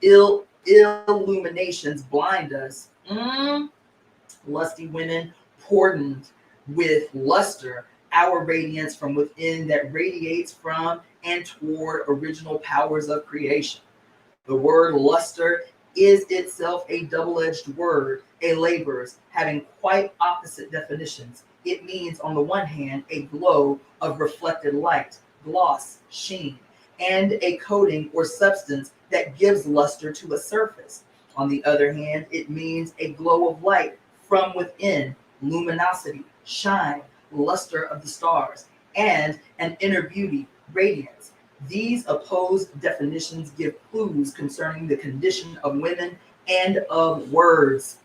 S1: illuminations blind us, lusty women portent with luster our radiance from within that radiates from and toward original powers of creation. The word luster is itself a double-edged word, a labor's, having quite opposite definitions. It means, on the one hand, a glow of reflected light, gloss, sheen, and a coating or substance that gives luster to a surface. On the other hand, it means a glow of light from within, luminosity, shine, luster of the stars, and an inner beauty, radiance. These opposed definitions give clues concerning the condition of women and of words.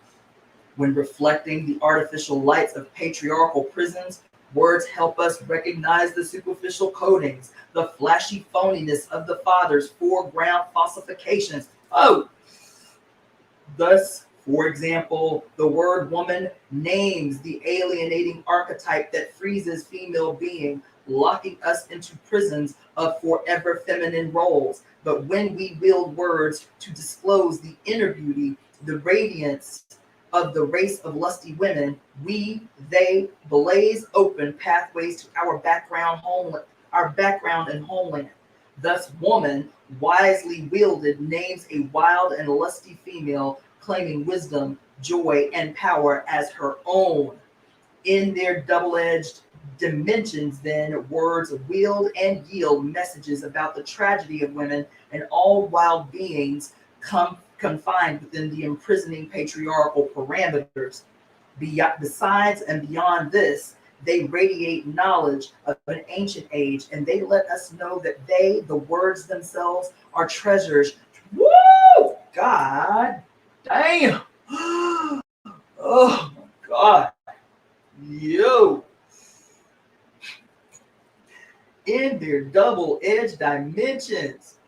S1: When reflecting the artificial lights of patriarchal prisons, words help us recognize the superficial coatings, the flashy phoniness of the father's foreground falsifications. Thus, for example, the word woman names the alienating archetype that freezes female being, locking us into prisons of forever feminine roles. But when we wield words to disclose the inner beauty, the radiance of the race of lusty women, they blaze open pathways to our background and homeland. Thus, woman, wisely wielded, names a wild and lusty female, claiming wisdom, joy, and power as her own. In their double-edged dimensions, then, words wield and yield messages about the tragedy of women and all wild beings confined within the imprisoning patriarchal parameters. Besides and beyond this, they radiate knowledge of an ancient age, and they let us know that the words themselves, are treasures. Woo! God damn! Oh my God. Yo! In their double-edged dimensions,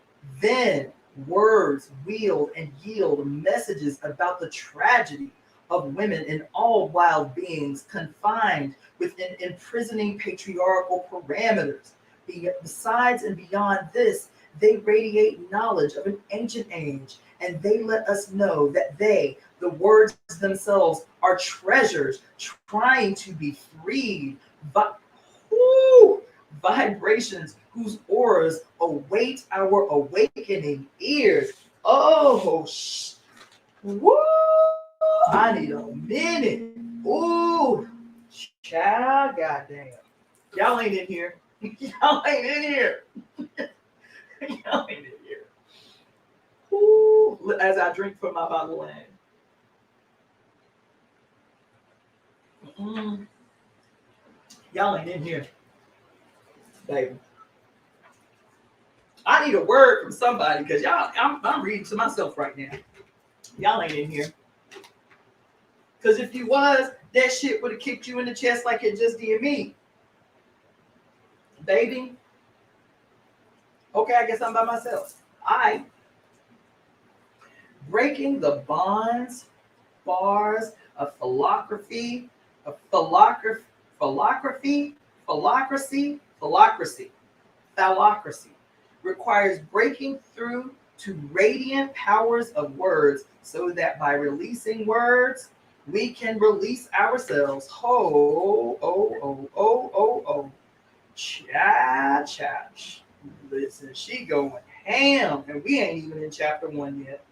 S1: then words wield and yield messages about the tragedy of women and all wild beings confined within imprisoning patriarchal parameters. Besides and beyond this, they radiate knowledge of an ancient age, and they let us know that they, the words themselves, are treasures trying to be freed. But vibrations whose auras await our awakening ears. Oh, woo! I need a minute. Ooh, child, goddamn. Y'all ain't in here. Y'all ain't in here. Y'all ain't in here. Ooh, as I drink from my bottle of wine. Y'all ain't in here, baby. I need a word from somebody because y'all, I'm reading to myself right now. Y'all ain't in here. Because if you was, that shit would have kicked you in the chest like it just did me. Baby. Okay, I guess I'm by myself. Breaking the bonds, bars of philocracy, requires breaking through to radiant powers of words so that by releasing words, we can release ourselves. Cha. Listen, she going ham, and we ain't even in chapter 1 yet.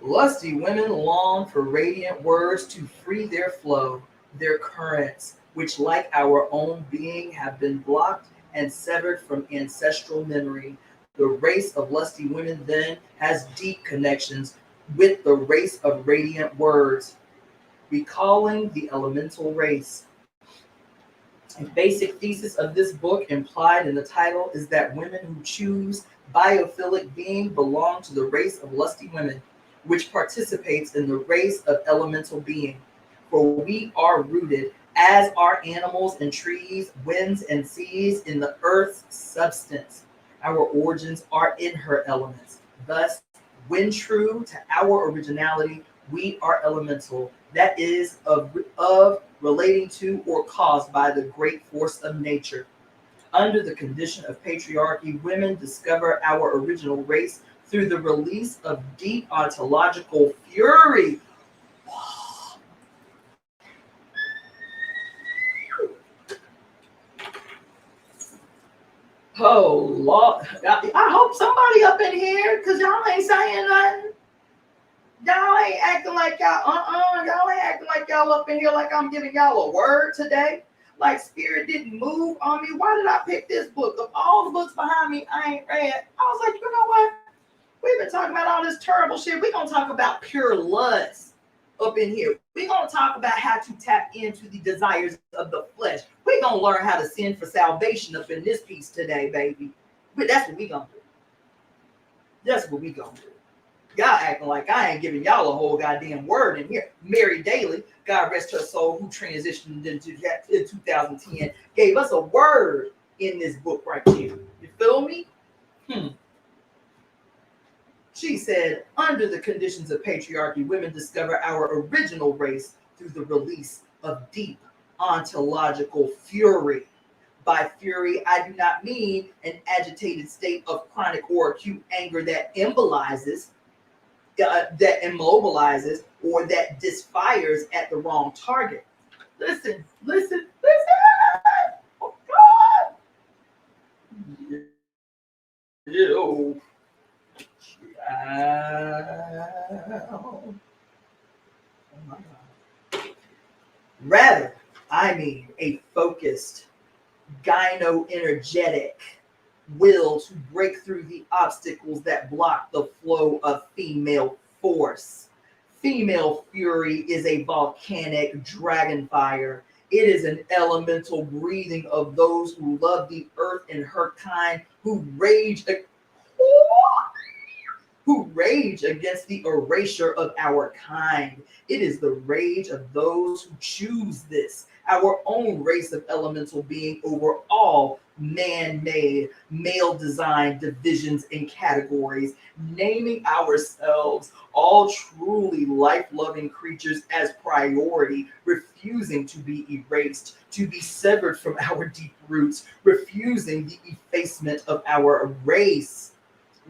S1: Lusty women long for radiant words to free their flow, their currents, which, like our own being, have been blocked and severed from ancestral memory. The race of lusty women then has deep connections with the race of radiant words, recalling the elemental race. A basic thesis of this book, implied in the title, is that women who choose biophilic being belong to the race of lusty women, which participates in the race of elemental being. For we are rooted, as are animals and trees, winds and seas, in the earth's substance. Our origins are in her elements. Thus, when true to our originality, we are elemental. That is of relating to or caused by the great force of nature. Under the condition of patriarchy, women discover our original race through the release of deep ontological fury. Oh Lord, I hope somebody up in here, because y'all ain't saying nothing. Y'all ain't acting like y'all, y'all ain't acting like y'all up in here like I'm giving y'all a word today. Like spirit didn't move on me. Why did I pick this book? Of all the books behind me, I ain't read. I was like, you know what? We've been talking about all this terrible shit. We're going to talk about pure lust up in here. We're going to talk about how to tap into the desires of the flesh. We're going to learn how to sin for salvation up in this piece today, baby. But that's what we're going to do. That's what we're going to do. Y'all acting like I ain't giving y'all a whole goddamn word in here. Mary Daly, God rest her soul, who transitioned into 2010, gave us a word in this book right here. You feel me? She said, under the conditions of patriarchy, women discover our original race through the release of deep ontological fury. By fury, I do not mean an agitated state of chronic or acute anger that immobilizes, or that disfires at the wrong target. Listen. Oh God. Yo. Oh my God. Rather, I mean a focused, gyno-energetic will to break through the obstacles that block the flow of female force. Female fury is a volcanic dragon fire. It is an elemental breathing of those who love the earth and her kind, who rage against the erasure of our kind. It is the rage of those who choose this, our own race of elemental being, over all man-made, male-designed divisions and categories, naming ourselves all truly life-loving creatures as priority, refusing to be erased, to be severed from our deep roots, refusing the effacement of our race.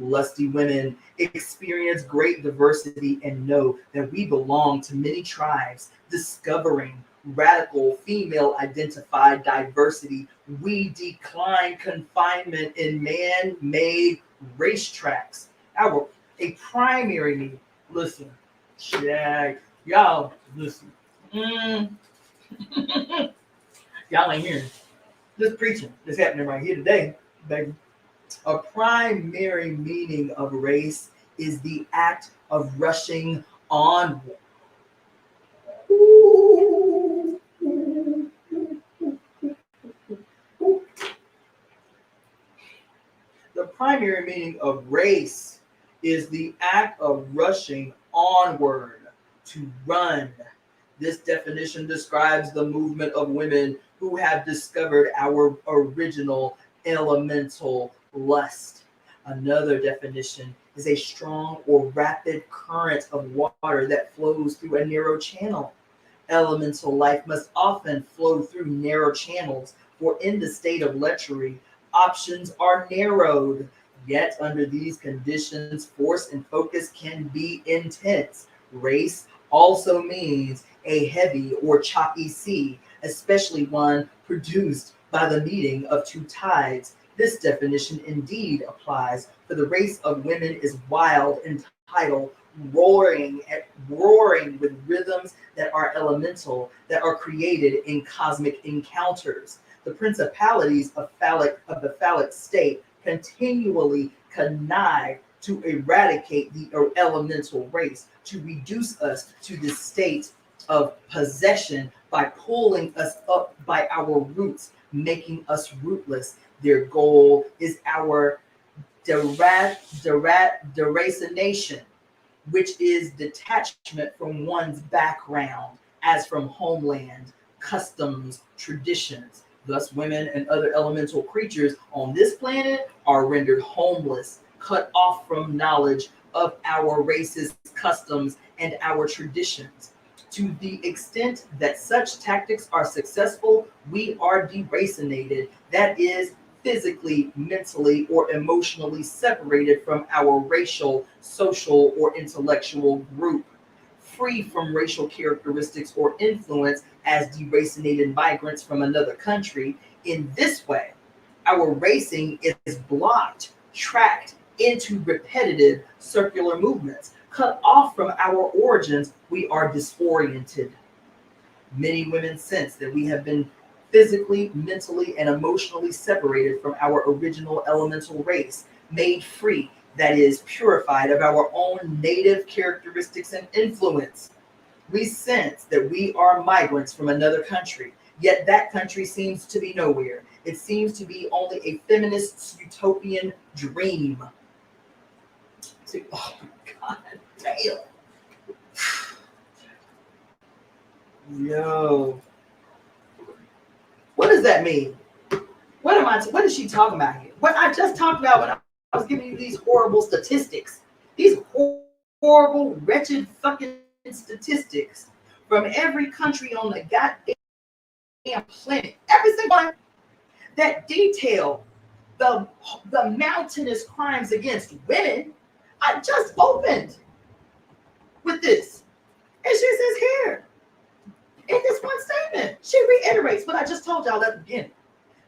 S1: Lusty women experience great diversity and know that we belong to many tribes, discovering radical female identified diversity. We decline confinement in man made racetracks. Our a primary need. Listen, shag, y'all, listen. Y'all ain't hearing this preaching that's happening right here today, baby. A primary meaning of race is the act of rushing onward. The primary meaning of race is the act of rushing onward, to run. This definition describes the movement of women who have discovered our original elemental lust. Another definition is a strong or rapid current of water that flows through a narrow channel. Elemental life must often flow through narrow channels, for in the state of lechery, options are narrowed. Yet, under these conditions, force and focus can be intense. Race also means a heavy or choppy sea, especially one produced by the meeting of two tides. This definition indeed applies, for the race of women is wild and tidal, roaring with rhythms that are elemental, that are created in cosmic encounters. The principalities of the phallic state continually connive to eradicate the elemental race, to reduce us to the state of possession by pulling us up by our roots, making us rootless. Their goal is our deracination, which is detachment from one's background, as from homeland, customs, traditions. Thus, women and other elemental creatures on this planet are rendered homeless, cut off from knowledge of our race's customs and our traditions. To the extent that such tactics are successful, we are deracinated, that is, physically, mentally, or emotionally separated from our racial, social, or intellectual group, free from racial characteristics or influence as deracinated migrants from another country. In this way, our racing is blocked, tracked into repetitive circular movements. Cut off from our origins, we are disoriented. Many women sense that we have been physically, mentally, and emotionally separated from our original elemental race, made free, that is, purified of our own native characteristics and influence. We sense that we are migrants from another country, yet that country seems to be nowhere. It seems to be only a feminist's utopian dream. Oh my God, damn. Yo. What does that mean? What is she talking about here? What I just talked about when I was giving you these horrible statistics. These horrible, wretched fucking statistics from every country on the goddamn planet. Every single one that detail the mountainous crimes against women. I just opened with this. And she says here, in this one statement, she reiterates what I just told y'all at the beginning.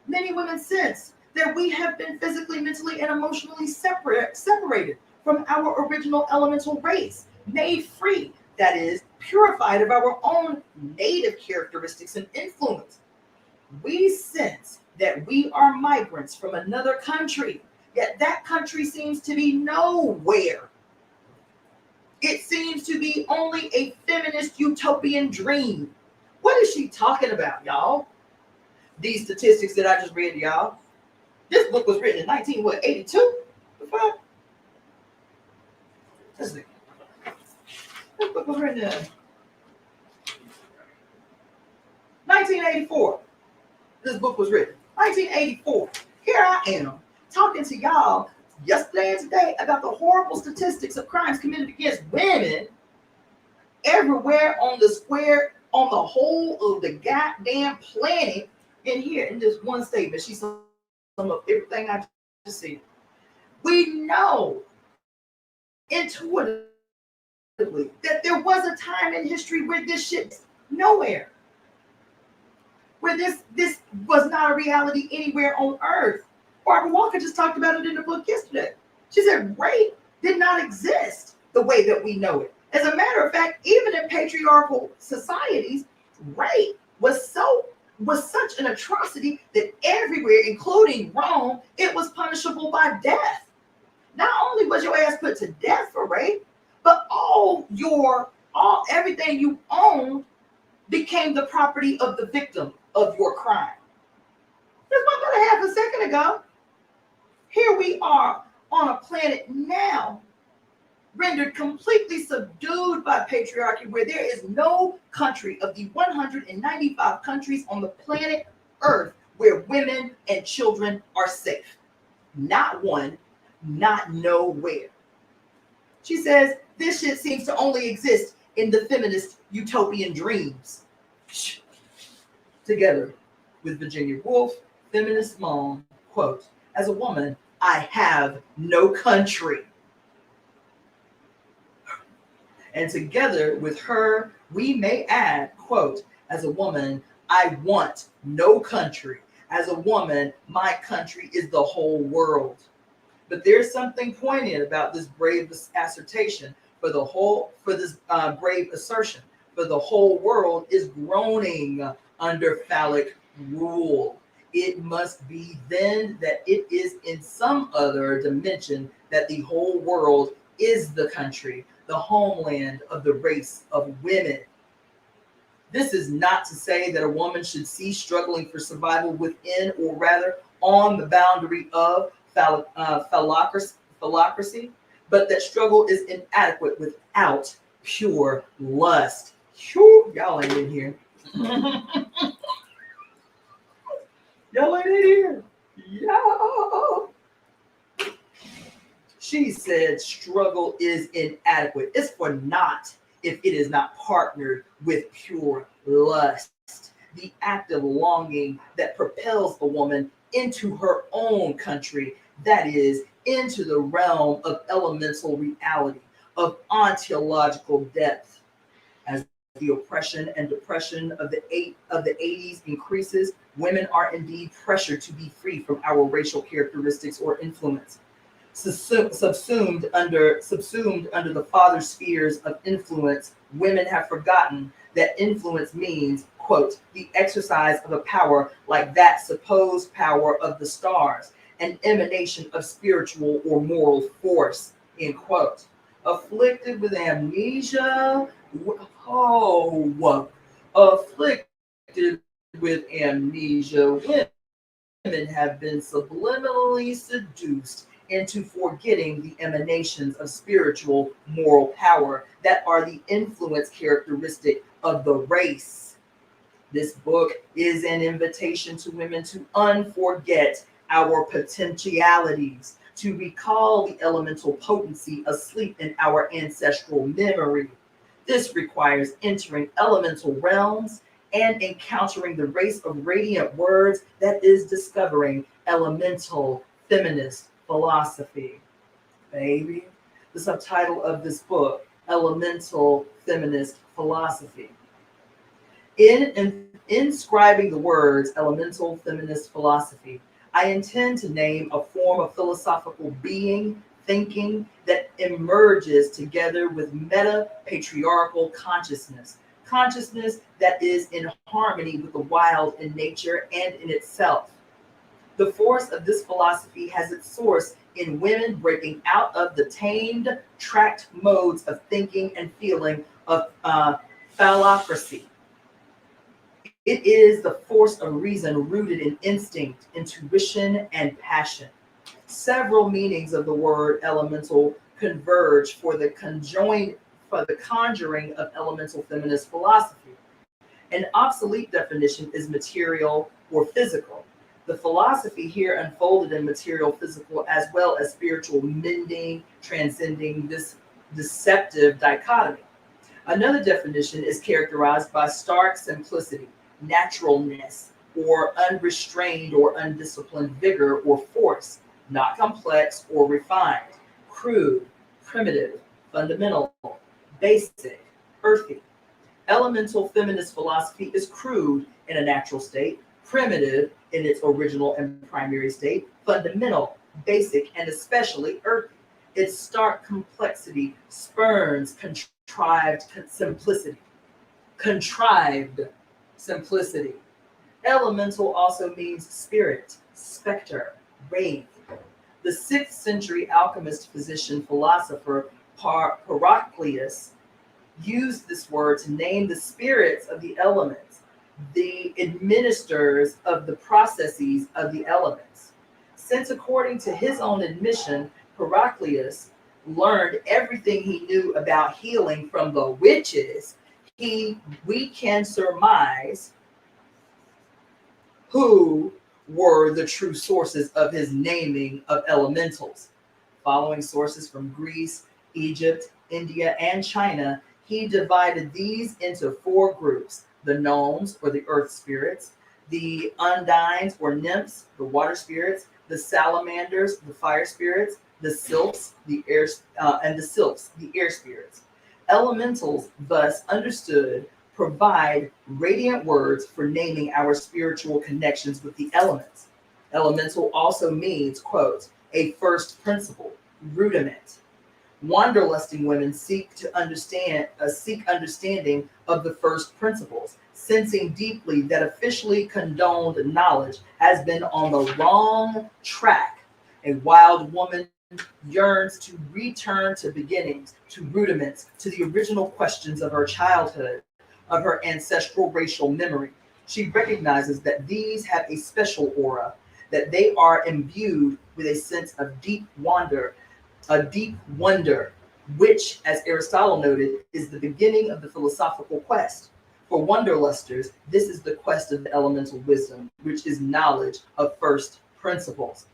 S1: Many women sense that we have been physically, mentally, and emotionally separated from our original elemental race, made free, that is, purified of our own native characteristics and influence. We sense that we are migrants from another country, yet that country seems to be nowhere. It seems to be only a feminist utopian dream. What is she talking about, y'all? These statistics that I just read to y'all. This book was written in 1982. The fuck? This book was written in 1984. This book was written 1984. Here I am talking to y'all yesterday and today about the horrible statistics of crimes committed against women everywhere on the square, on the whole of the goddamn planet. And here in this one statement, she summed up everything I just said. We know intuitively that there was a time in history where this shit nowhere, where this was not a reality anywhere on earth. Barbara Walker just talked about it in the book yesterday. She said rape did not exist the way that we know it. As a matter of fact, even in patriarchal societies, rape was such an atrocity that everywhere, including Rome, it was punishable by death. Not only was your ass put to death for rape, but everything you owned became the property of the victim of your crime. Just about a half a second ago, here we are on a planet now rendered completely subdued by patriarchy, where there is no country of the 195 countries on the planet Earth where women and children are safe. Not one, not nowhere. She says this shit seems to only exist in the feminist utopian dreams. Together with Virginia Woolf, feminist mom, quote, as a woman, I have no country. And together with her, we may add, quote, as a woman, I want no country. As a woman, my country is the whole world. But there's something poignant about this brave assertion for this brave assertion. For the whole world is groaning under phallic rule. It must be then that it is in some other dimension that the whole world is the country, the homeland of the race of women. This is not to say that a woman should cease struggling for survival within, or rather on the boundary of phallocracy, but that struggle is inadequate without pure lust. Whew, y'all ain't in here. Y'all ain't in here. Yo. She said struggle is inadequate. It's for naught if it is not partnered with pure lust, the active longing that propels a woman into her own country, that is, into the realm of elemental reality, of ontological depth. As the oppression and depression of the 80s increases, women are indeed pressured to be free from our racial characteristics or influence. Subsumed under the father spheres of influence, women have forgotten that influence means, quote, the exercise of a power like that supposed power of the stars, an emanation of spiritual or moral force, end quote. Afflicted with amnesia, afflicted with amnesia, women have been subliminally seduced into forgetting the emanations of spiritual moral power that are the influence characteristic of the race. This book is an invitation to women to unforget our potentialities, to recall the elemental potency asleep in our ancestral memory. This requires entering elemental realms and encountering the race of radiant words that is discovering elemental feminist philosophy. Baby, the subtitle of this book, Elemental Feminist Philosophy. In inscribing the words elemental feminist philosophy, I intend to name a form of philosophical being, thinking that emerges together with meta-patriarchal consciousness that is in harmony with the wild in nature and in itself. The force of this philosophy has its source in women breaking out of the tamed, tracked modes of thinking and feeling of phallocracy. It is the force of reason rooted in instinct, intuition, and passion. Several meanings of the word elemental converge for the conjuring of elemental feminist philosophy. An obsolete definition is material or physical. The philosophy here unfolded in material, physical, as well as spiritual mending, transcending this deceptive dichotomy. Another definition is characterized by stark simplicity, naturalness, or unrestrained or undisciplined vigor or force, not complex or refined, crude, primitive, fundamental, basic, earthy. Elemental feminist philosophy is crude in a natural state, primitive in its original and primary state, fundamental, basic, and especially earthy. Its stark complexity spurns simplicity. Contrived simplicity. Elemental also means spirit, specter, wraith. The 6th century alchemist, physician, philosopher Heraclius used this word to name the spirits of the elements, the administrators of the processes of the elements. Since, according to his own admission, Heraclius learned everything he knew about healing from the witches, we can surmise who were the true sources of his naming of elementals. Following sources from Greece, Egypt, India, and China, he divided these into 4 groups: the gnomes, or the earth spirits, the undines, or nymphs, the water spirits, the salamanders, the fire spirits, the sylphs, the air spirits. Elementals, thus understood, provide radiant words for naming our spiritual connections with the elements. Elemental also means, quote, a first principle, rudiment. Wanderlusting women seek understanding of the first principles, sensing deeply that officially condoned knowledge has been on the wrong track. A wild woman yearns to return to beginnings, to rudiments, to the original questions of her childhood, of her ancestral racial memory. She recognizes that these have a special aura, that they are imbued with a sense of a deep wonder, which, as Aristotle noted, is the beginning of the philosophical quest. For wanderlusters, this is the quest of the elemental wisdom, which is knowledge of first principles.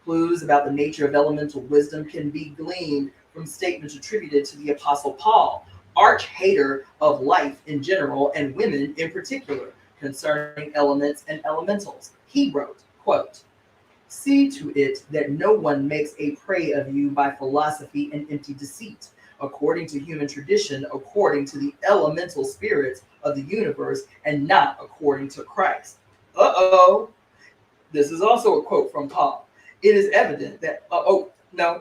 S1: Clues about the nature of elemental wisdom can be gleaned from statements attributed to the Apostle Paul, arch hater of life in general and women in particular, concerning elements and elementals. He wrote, quote, see to it that no one makes a prey of you by philosophy and empty deceit, according to human tradition, according to the elemental spirits of the universe, and not according to Christ. This is also a quote from Paul. It is evident that, no,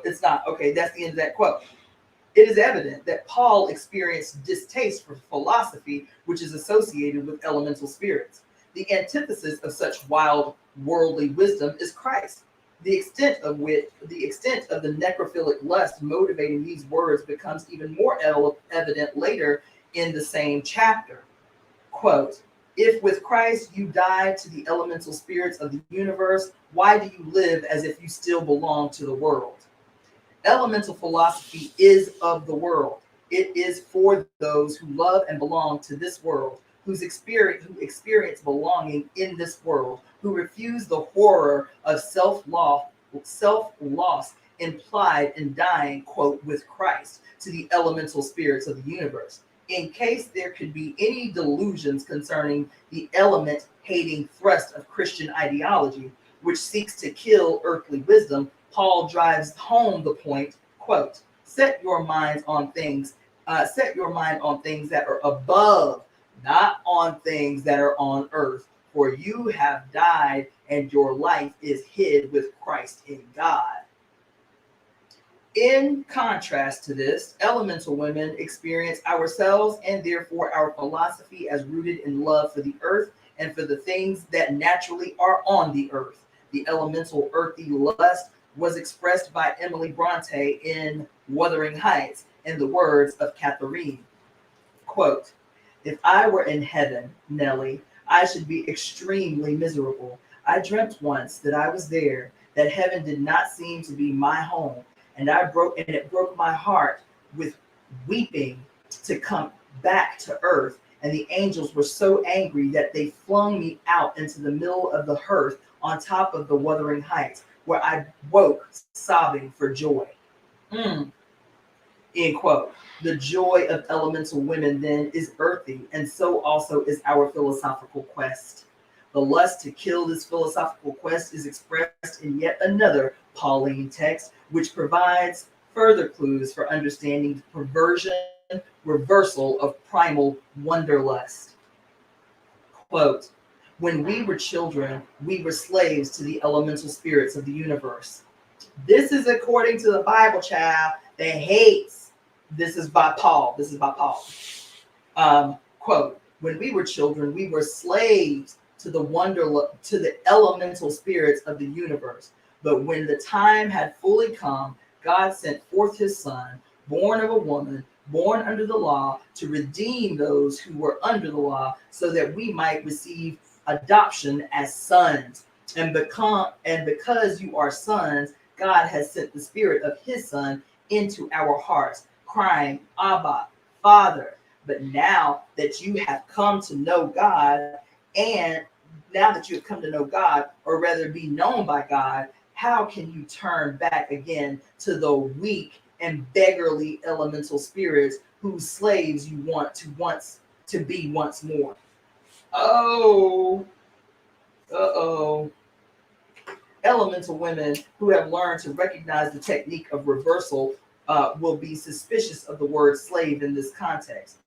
S1: it's not. Okay, that's the end of that quote. It is evident that Paul experienced distaste for philosophy, which is associated with elemental spirits. The antithesis of such wild worldly wisdom is Christ. The extent of the necrophilic lust motivating these words becomes even more evident later in the same chapter. Quote, if with Christ you died to the elemental spirits of the universe, why do you live as if you still belong to the world? Elemental philosophy is of the world. It is for those who love and belong to this world, who experience belonging in this world, who refuse the horror of self-loss implied in dying, quote, with Christ, to the elemental spirits of the universe. In case there could be any delusions concerning the element-hating thrust of Christian ideology, which seeks to kill earthly wisdom, Paul drives home the point, quote, set your mind on things that are above, not on things that are on earth, for you have died and your life is hid with Christ in God. In contrast to this, elemental women experience ourselves and therefore our philosophy as rooted in love for the earth and for the things that naturally are on the earth. The elemental earthy lust was expressed by Emily Bronte in Wuthering Heights in the words of Catherine. Quote, if I were in heaven, Nellie, I should be extremely miserable. I dreamt once that I was there, that heaven did not seem to be my home, and it broke my heart with weeping to come back to earth. And the angels were so angry that they flung me out into the middle of the hearth on top of the wuthering heights, where I woke sobbing for joy. Mm. End quote. The joy of elemental women then is earthy, and so also is our philosophical quest. The lust to kill this philosophical quest is expressed in yet another Pauline text, which provides further clues for understanding the perversion, reversal of primal wanderlust. Quote, when we were children, we were slaves to the elemental spirits of the universe. This is according to the Bible, child, that hates. This is by Paul. This is by Paul. Quote, when we were children, we were slaves to the elemental spirits of the universe. But when the time had fully come, God sent forth his son, born of a woman, born under the law, to redeem those who were under the law, so that we might receive adoption as sons. And because you are sons, God has sent the spirit of his son into our hearts, crying, Abba, Father. But now that you have come to know God, and now that you have come to know God, or rather be known by God, how can you turn back again to the weak and beggarly elemental spirits whose slaves you want to be once more? Oh, uh-oh. Elemental women who have learned to recognize the technique of reversal will be suspicious of the word slave in this context.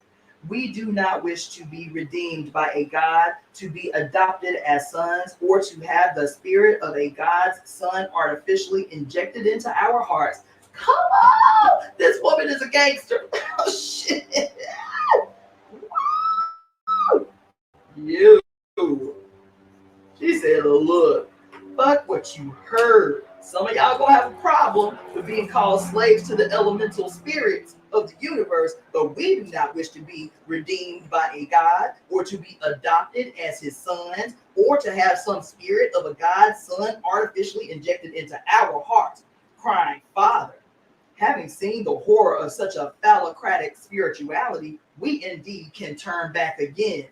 S1: We do not wish to be redeemed by a God, to be adopted as sons, or to have the spirit of a God's son artificially injected into our hearts. Come on! This woman is a gangster. Oh, shit. You. She said, look, fuck what you heard. Some of y'all gonna have a problem with being called slaves to the elemental spirits of the universe, but we do not wish to be redeemed by a God, or to be adopted as his sons, or to have some spirit of a God's son artificially injected into our hearts, crying, Father. Having seen the horror of such a phallocratic spirituality, we indeed can turn back again,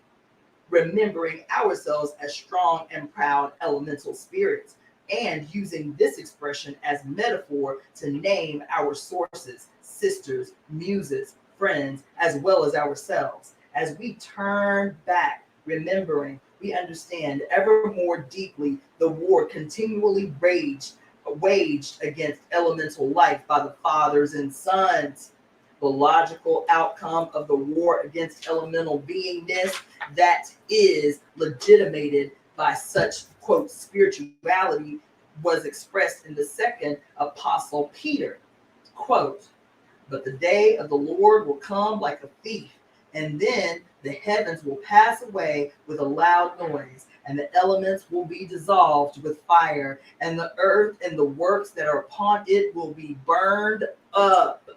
S1: remembering ourselves as strong and proud elemental spirits, and using this expression as metaphor to name our sources, sisters, muses, friends, as well as ourselves. As we turn back, remembering, we understand ever more deeply the war continually waged against elemental life by the fathers and sons. The logical outcome of the war against elemental beingness that is legitimated by such, quote, spirituality was expressed in the second apostle Peter, quote, but the day of the Lord will come like a thief, and then the heavens will pass away with a loud noise, and the elements will be dissolved with fire, and the earth and the works that are upon it will be burned up.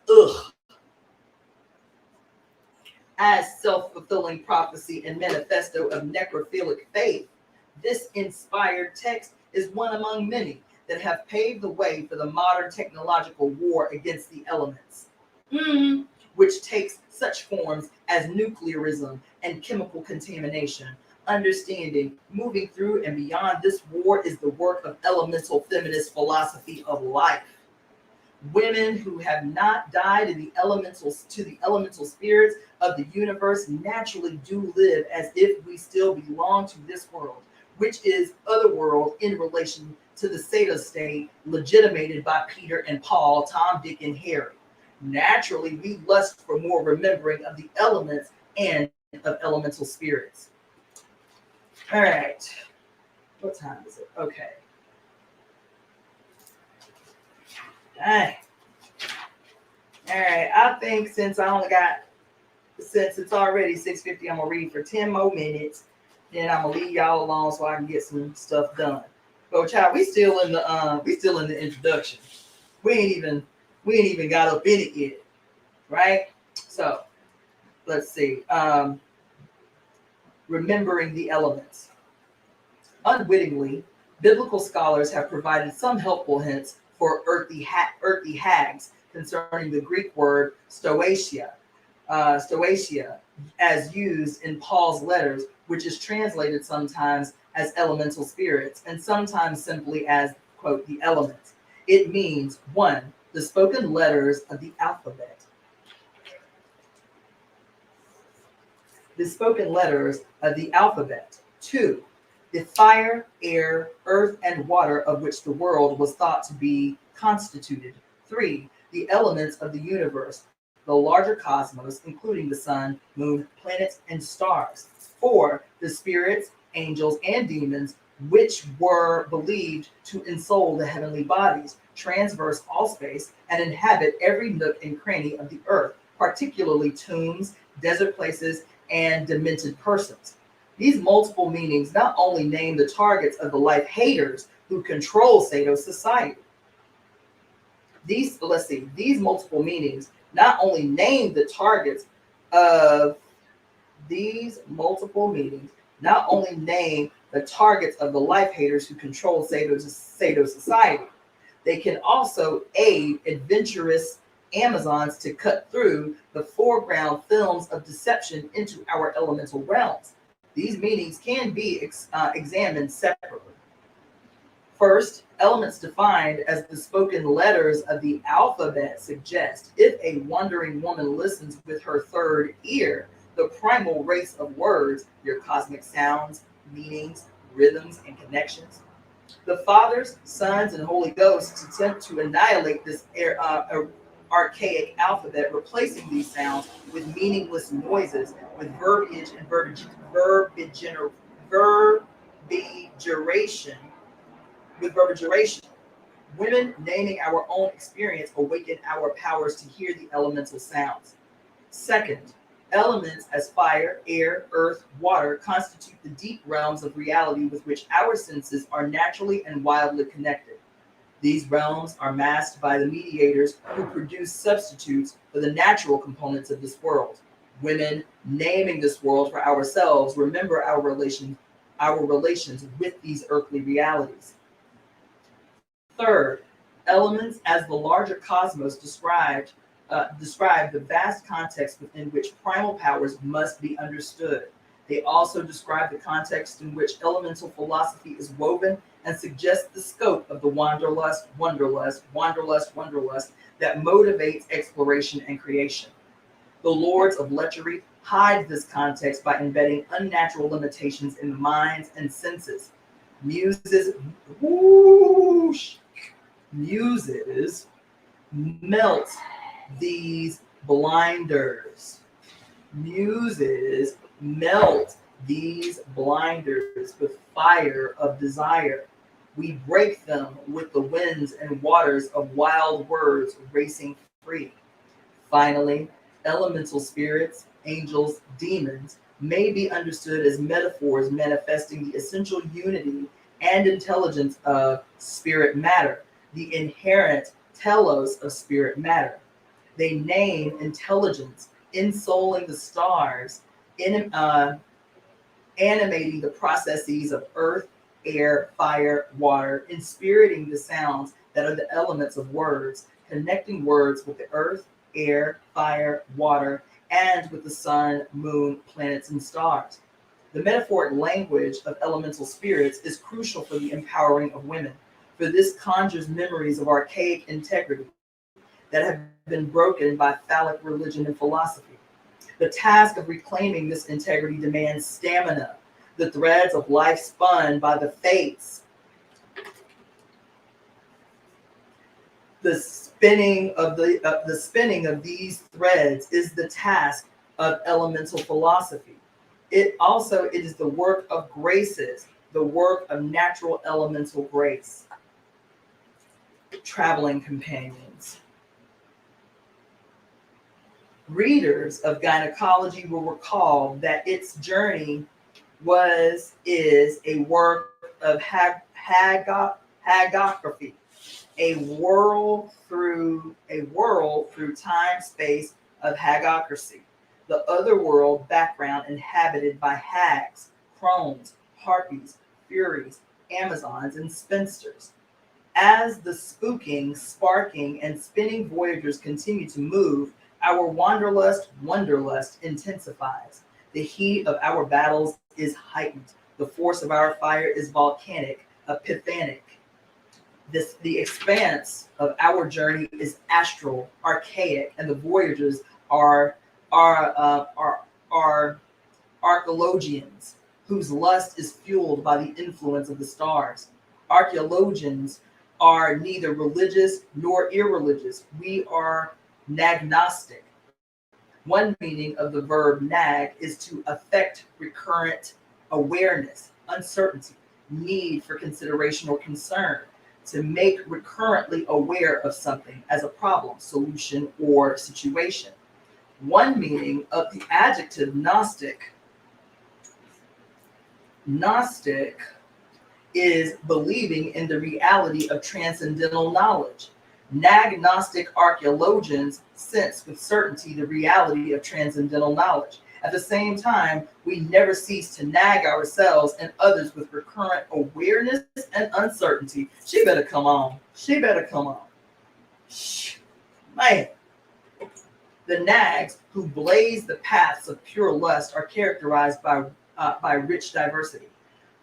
S1: Ugh. As self-fulfilling prophecy and manifesto of necrophilic faith, this inspired text is one among many that have paved the way for the modern technological war against the elements, which takes such forms as nuclearism and chemical contamination. Understanding, moving through and beyond this war is the work of elemental feminist philosophy of life. Women who have not died in the elemental spirits of the universe naturally do live as if we still belong to this world, which is otherworld in relation to the Sata state legitimated by Peter and Paul, Tom, Dick, and Harry. Naturally, we lust for more remembering of the elements and of elemental spirits. All right. What time is it? Okay. All right. I think since it's already 6:50, I'm gonna read for 10 more minutes. Then I'm gonna leave y'all alone so I can get some stuff done. But child, we still in the introduction. We ain't even got up in it yet, right? So let's see. Remembering the elements. Unwittingly, biblical scholars have provided some helpful hints for earthy hags concerning the Greek word stoicheia, as used in Paul's letters, which is translated sometimes as elemental spirits, and sometimes simply as, quote, the elements. It means one, the spoken letters of the alphabet. The spoken letters of the alphabet. Two, the fire, air, earth, and water of which the world was thought to be constituted. Three, the elements of the universe, the larger cosmos, including the sun, moon, planets, and stars. Four, the spirits, angels, and demons, which were believed to ensoul the heavenly bodies, transverse all space, and inhabit every nook and cranny of the earth, particularly tombs, desert places, and demented persons. These multiple meanings not only name the targets of the life haters who control Sato's society. These multiple meanings not only name the targets of these multiple meanings, not only name the targets of the life haters who control Sato's society, they can also aid adventurous Amazons to cut through the foreground films of deception into our elemental realms. These meanings can be examined separately. First, elements defined as the spoken letters of the alphabet suggest if a wandering woman listens with her third ear, the primal race of words, your cosmic sounds, meanings, rhythms, and connections. The fathers, sons, and Holy Ghosts attempt to annihilate this archaic alphabet, replacing these sounds with meaningless noises, with verbiage and verbigeration. With verbigeration, women naming our own experience awaken our powers to hear the elemental sounds. Second, elements as fire, air, earth, water constitute the deep realms of reality with which our senses are naturally and wildly connected. These realms are masked by the mediators who produce substitutes for the natural components of this world. Women naming this world for ourselves remember our relations with these earthly realities. Third, elements as the larger cosmos describe the vast context within which primal powers must be understood. They also describe the context in which elemental philosophy is woven and suggest the scope of the wanderlust that motivates exploration and creation. The lords of lechery hide this context by embedding unnatural limitations in the minds and senses. Muses melt these blinders. Muses melt these blinders with fire of desire. We break them with the winds and waters of wild words racing free. Finally, elemental spirits, angels, demons may be understood as metaphors manifesting the essential unity and intelligence of spirit matter, the inherent telos of spirit matter. They name intelligence, ensouling the stars, animating the processes of earth, air, fire, water, inspiriting the sounds that are the elements of words, connecting words with the earth, air, fire, water, and with the sun, moon, planets, and stars. The metaphoric language of elemental spirits is crucial for the empowering of women, for this conjures memories of archaic integrity that have been broken by phallic religion and philosophy. The task of reclaiming this integrity demands stamina, the threads of life spun by the fates. The spinning of these threads is the task of elemental philosophy. It is the work of graces, the work of natural elemental grace. Traveling companions. Readers of gynecology will recall that its journey is a work of hagiography, a whirl through time space of hagiocracy, the otherworld background inhabited by hags, crones, harpies, furies, amazons, and spinsters. As the spooking, sparking, and spinning voyagers continue to move, our wanderlust intensifies. The heat of our battles is heightened. The force of our fire is volcanic, epiphanic. The expanse of our journey is astral, archaic, and the voyagers are are uh, are, are archaeologians whose lust is fueled by the influence of the stars. Archaeologians are neither religious nor irreligious. We are nagnostic. One meaning of the verb nag is to affect recurrent awareness, uncertainty, need for consideration or concern, to make recurrently aware of something as a problem, solution, or situation. One meaning of the adjective Gnostic is believing in the reality of transcendental knowledge. Gnostic archaeologians sense with certainty the reality of transcendental knowledge. At the same time, we never cease to nag ourselves and others with recurrent awareness and uncertainty. She better come on. She better come on. Man. The nags who blaze the paths of pure lust are characterized by rich diversity.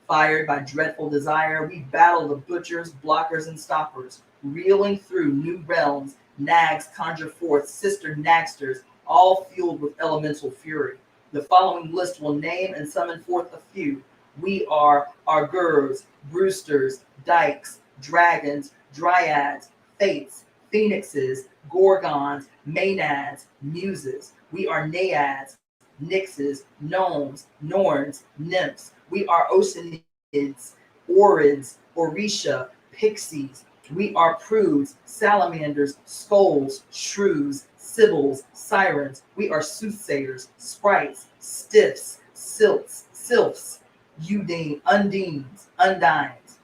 S1: Fired by dreadful desire, we battle the butchers, blockers, and stoppers. Reeling through new realms, nags conjure forth sister nagsters, all fueled with elemental fury. The following list will name and summon forth a few. We are augurs, brewsters, dykes, dragons, dryads, fates, phoenixes, gorgons, maenads, muses. We are naiads, nixes, gnomes, norns, nymphs. We are oceanids, orids, orisha, pixies. We are prudes, salamanders, skulls, shrews, sibyls, sirens. We are soothsayers, sprites, stiffs, silts, sylphs, undines, undines.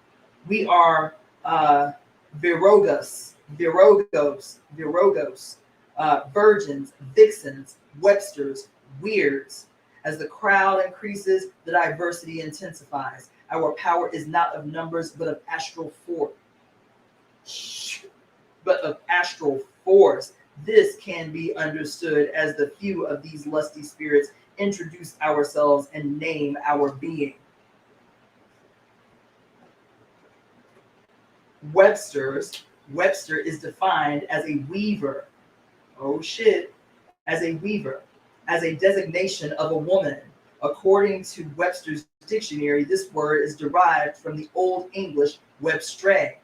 S1: We are virogos, virgins, vixens, websters, weirds. As the crowd increases, the diversity intensifies. Our power is not of numbers, but of astral force. This can be understood as the few of these lusty spirits introduce ourselves and name our being. Webster is defined as a weaver. Oh shit. As a weaver, as a designation of a woman. According to Webster's dictionary, this word is derived from the Old English webstre,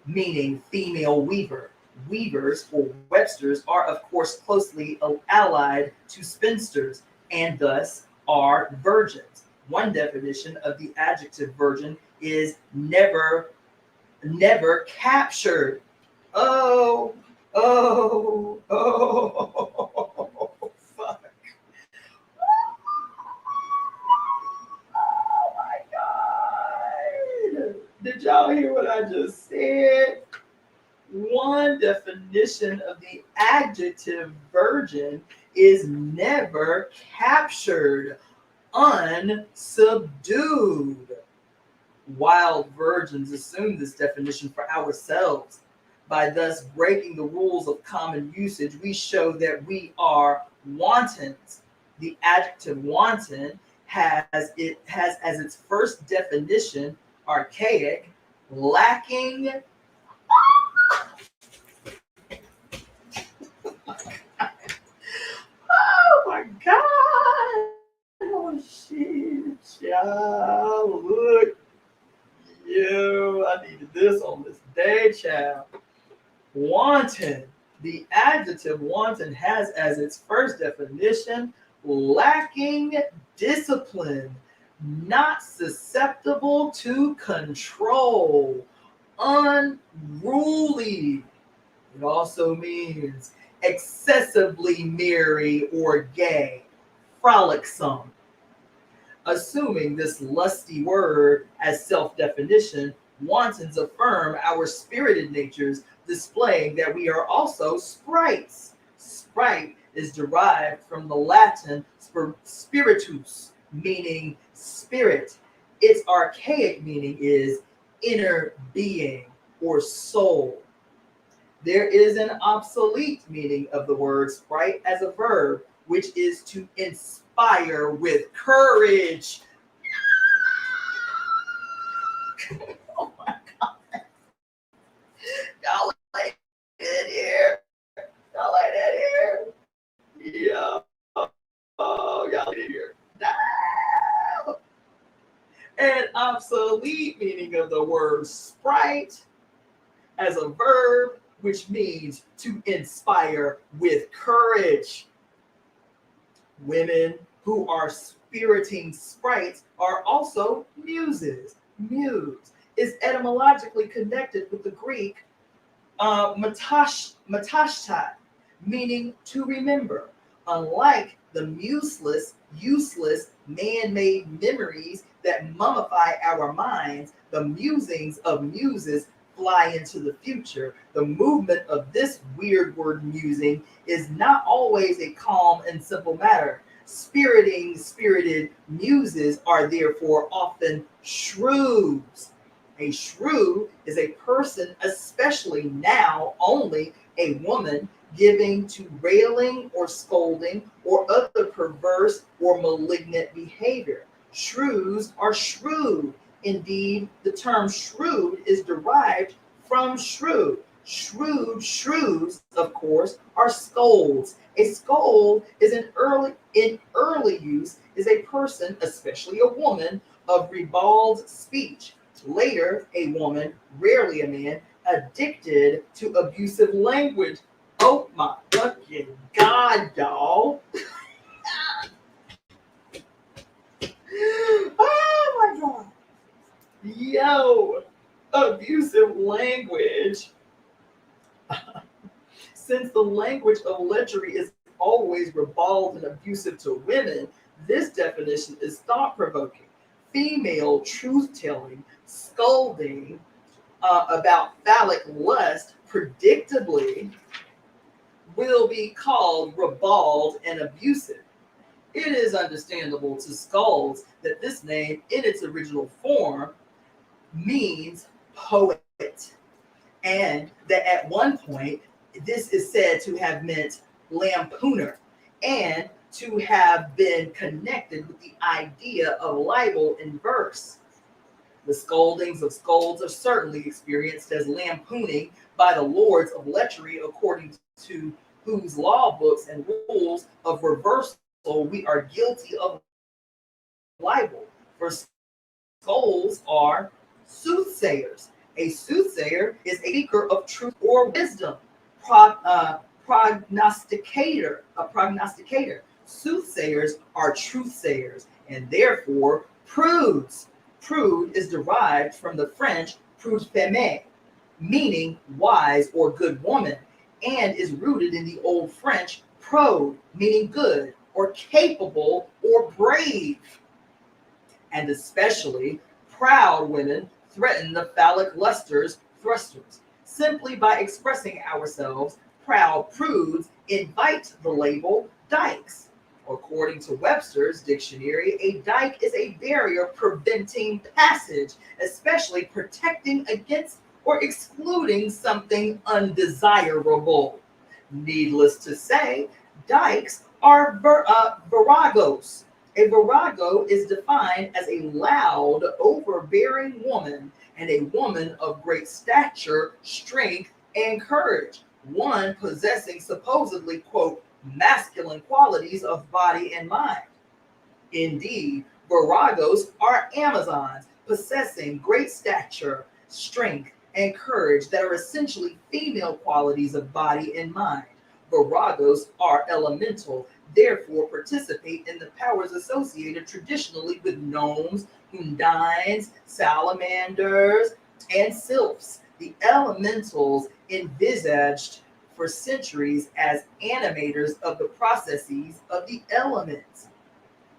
S1: meaning female weaver. Weavers, or Websters, are of course closely allied to spinsters, and thus are virgins. One definition of the adjective virgin is never captured. Oh, fuck. Oh my God. Did y'all hear what I just said? One definition of the adjective virgin is never captured, unsubdued. Wild virgins assume this definition for ourselves. By thus breaking the rules of common usage, we show that we are wantons. The adjective wanton has as its first definition archaic, lacking. Oh my God! Oh shit! Child, look, yo, I needed this on this day, child. Wanton. The adjective wanton has as its first definition lacking discipline, not susceptible to control, unruly. It also means excessively merry or gay, frolicsome. Assuming this lusty word as self-definition, wantons affirm our spirited natures, displaying that we are also sprites. Sprite is derived from the Latin spiritus, meaning spirit. Its archaic meaning is inner being or soul. There is an obsolete meaning of the word sprite as a verb, which is to inspire with courage. complete meaning of the word sprite as a verb, which means to inspire with courage. Women who are spiriting sprites are also muses. Muse is etymologically connected with the Greek matashtai, meaning to remember. Unlike the useless man-made memories that mummify our minds, the musings of muses fly into the future. The movement of this weird word musing is not always a calm and simple matter. Spirited muses are therefore often shrews. A shrew is a person, especially now only a woman, giving to railing or scolding or other perverse or malignant behavior. Shrews are shrewd. Indeed, the term shrewd is derived from shrew. Shrews, of course, are scolds. A scold is in early use is a person, especially a woman, of ribald speech. Later, a woman, rarely a man, addicted to abusive language. Oh my fucking God, y'all. Oh my God. Yo, abusive language. Since the language of lechery is always ribald and abusive to women, this definition is thought provoking. Female truth telling, scolding about phallic lust, predictably, will be called ribald and abusive. It is understandable to scolds that this name, in its original form, means poet, and that at one point this is said to have meant lampooner and to have been connected with the idea of libel in verse. The scoldings of scolds are certainly experienced as lampooning by the lords of lechery, according to whose law books and rules of reversal we are guilty of libel. For scolds are soothsayers. A soothsayer is a seeker of truth or wisdom. Prognosticator. Soothsayers are truthsayers, and therefore prudes. Prude is derived from the French prude femme, meaning wise or good woman, and is rooted in the Old French prode, meaning good or capable or brave. And especially proud women threaten the phallic thrusters. Simply by expressing ourselves, proud prudes invite the label dykes. According to Webster's dictionary, a dyke is a barrier preventing passage, especially protecting against or excluding something undesirable. Needless to say, dykes are viragos. A virago is defined as a loud, overbearing woman and a woman of great stature, strength, and courage, one possessing supposedly, quote, masculine qualities of body and mind. Indeed, viragos are Amazons, possessing great stature, strength, and courage that are essentially female qualities of body and mind. Viragos are elemental, therefore participate in the powers associated traditionally with gnomes, undines, salamanders, and sylphs. The elementals envisaged for centuries as animators of the processes of the elements.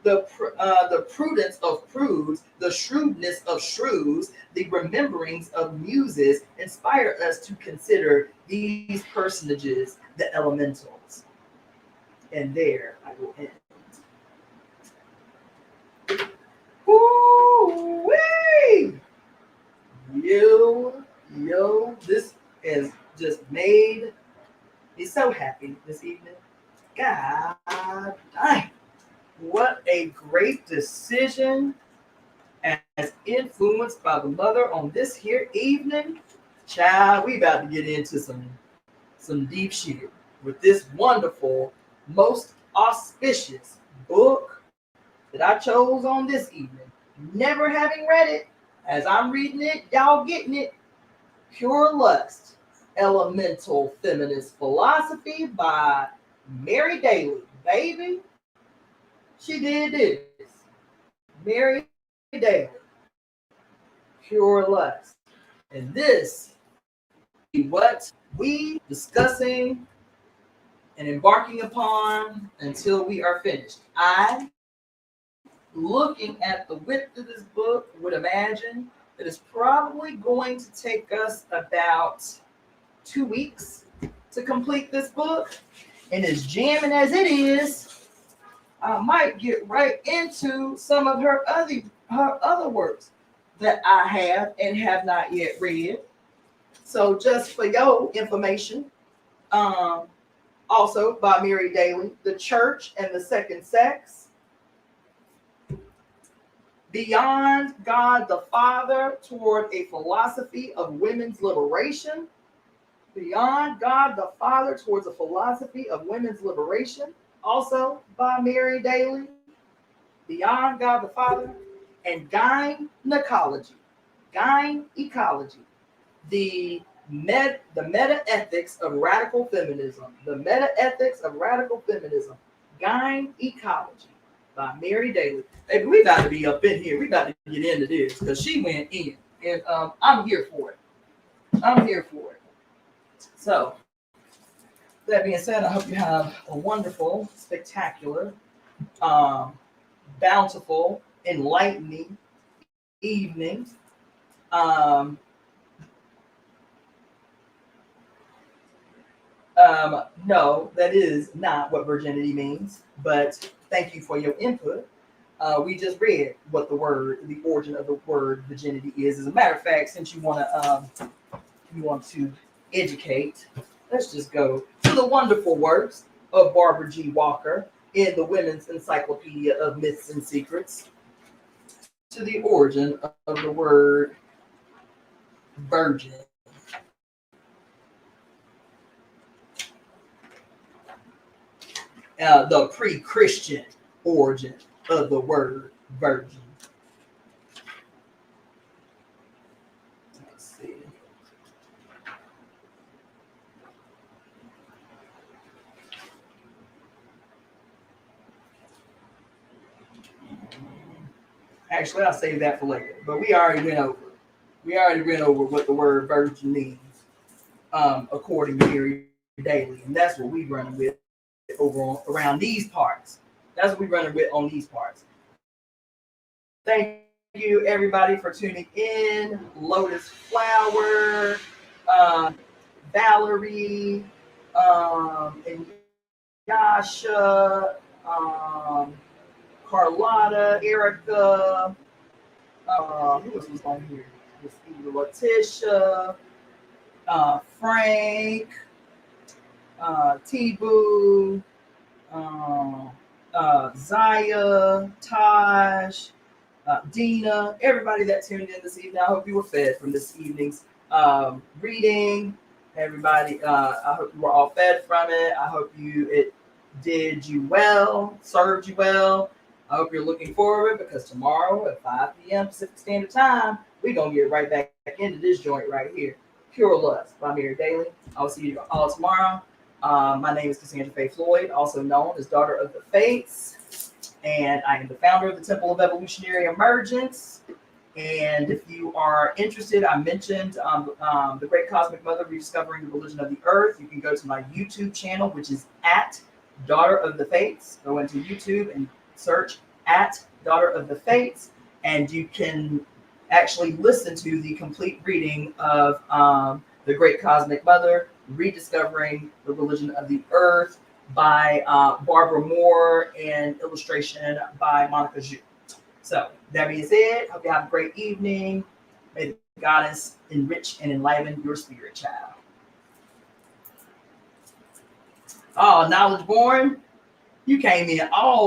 S1: The prudence of prudes, the shrewdness of shrews, the rememberings of muses inspire us to consider these personages the elementals. And there I will end. Woo-wee! This has just made me so happy this evening. God dang. What a great decision as influenced by the mother on this here evening. Child, we about to get into some deep shit with this wonderful, most auspicious book that I chose on this evening. Never having read it, As I'm reading it, y'all getting it. Pure Lust, Elemental Feminist Philosophy by Mary Daly. Baby, she did this. Mary Daly, Pure Lust. And this is what we discussing and embarking upon until we are finished. I, looking at the width of this book, would imagine that it's probably going to take us about 2 weeks to complete this book. And as jamming as it is, I might get right into some of her other works that I have and have not yet read. So just for your information, also by Mary Daly, The Church and the Second Sex, Beyond God the Father Toward a Philosophy of Women's Liberation, Beyond God the Father Towards a Philosophy of Women's Liberation, also by Mary Daly, Beyond God the Father, and Gynecology, the meta-ethics of radical feminism, Gynecology by Mary Daly. Hey, we got to be up in here. We got to get into this because she went in, and I'm here for it. So, that being said, I hope you have a wonderful, spectacular, bountiful, enlightening evening. No, that is not what virginity means, but thank you for your input. We just read what the origin of the word virginity is. As a matter of fact, since you want to educate, let's just go to the wonderful works of Barbara G. Walker in the Women's Encyclopedia of Myths and Secrets, to the origin of the word virgin. The pre-Christian origin of the word virgin. Let's see. Actually, I'll save that for later. But we already went over what the word virgin means, according to Mary Daly, and that's what we running with around these parts. That's what we're running with on these parts. Thank you, everybody, for tuning in. Lotus Flower, Valerie, and Yasha, Carlotta, Erica, who else was on here? Miss Letitia, Frank, T-Boo, Zaya, Taj, Dina, everybody that tuned in this evening. I hope you were fed from this evening's reading. Everybody, I hope you were all fed from it. I hope it did you well, served you well. I hope you're looking forward because tomorrow at 5 p.m. Pacific Standard Time, we're going to get right back into this joint right here. Pure Lust by Mary Daly. I'll see you all tomorrow. My name is Cassandra Faye Floyd, also known as Daughter of the Fates, and I am the founder of the Temple of Evolutionary Emergence. And if you are interested, I mentioned the Great Cosmic Mother Rediscovering the Religion of the Earth. You can go to my YouTube channel, which is at Daughter of the Fates. Go into YouTube and search at Daughter of the Fates, and you can actually listen to the complete reading of the Great Cosmic Mother Rediscovering the Religion of the Earth by Barbara Moore and illustration by Monica Zhu. So that being said, hope you have a great evening. May the goddess enrich and enliven your spirit, child. Oh, knowledge born, you came in all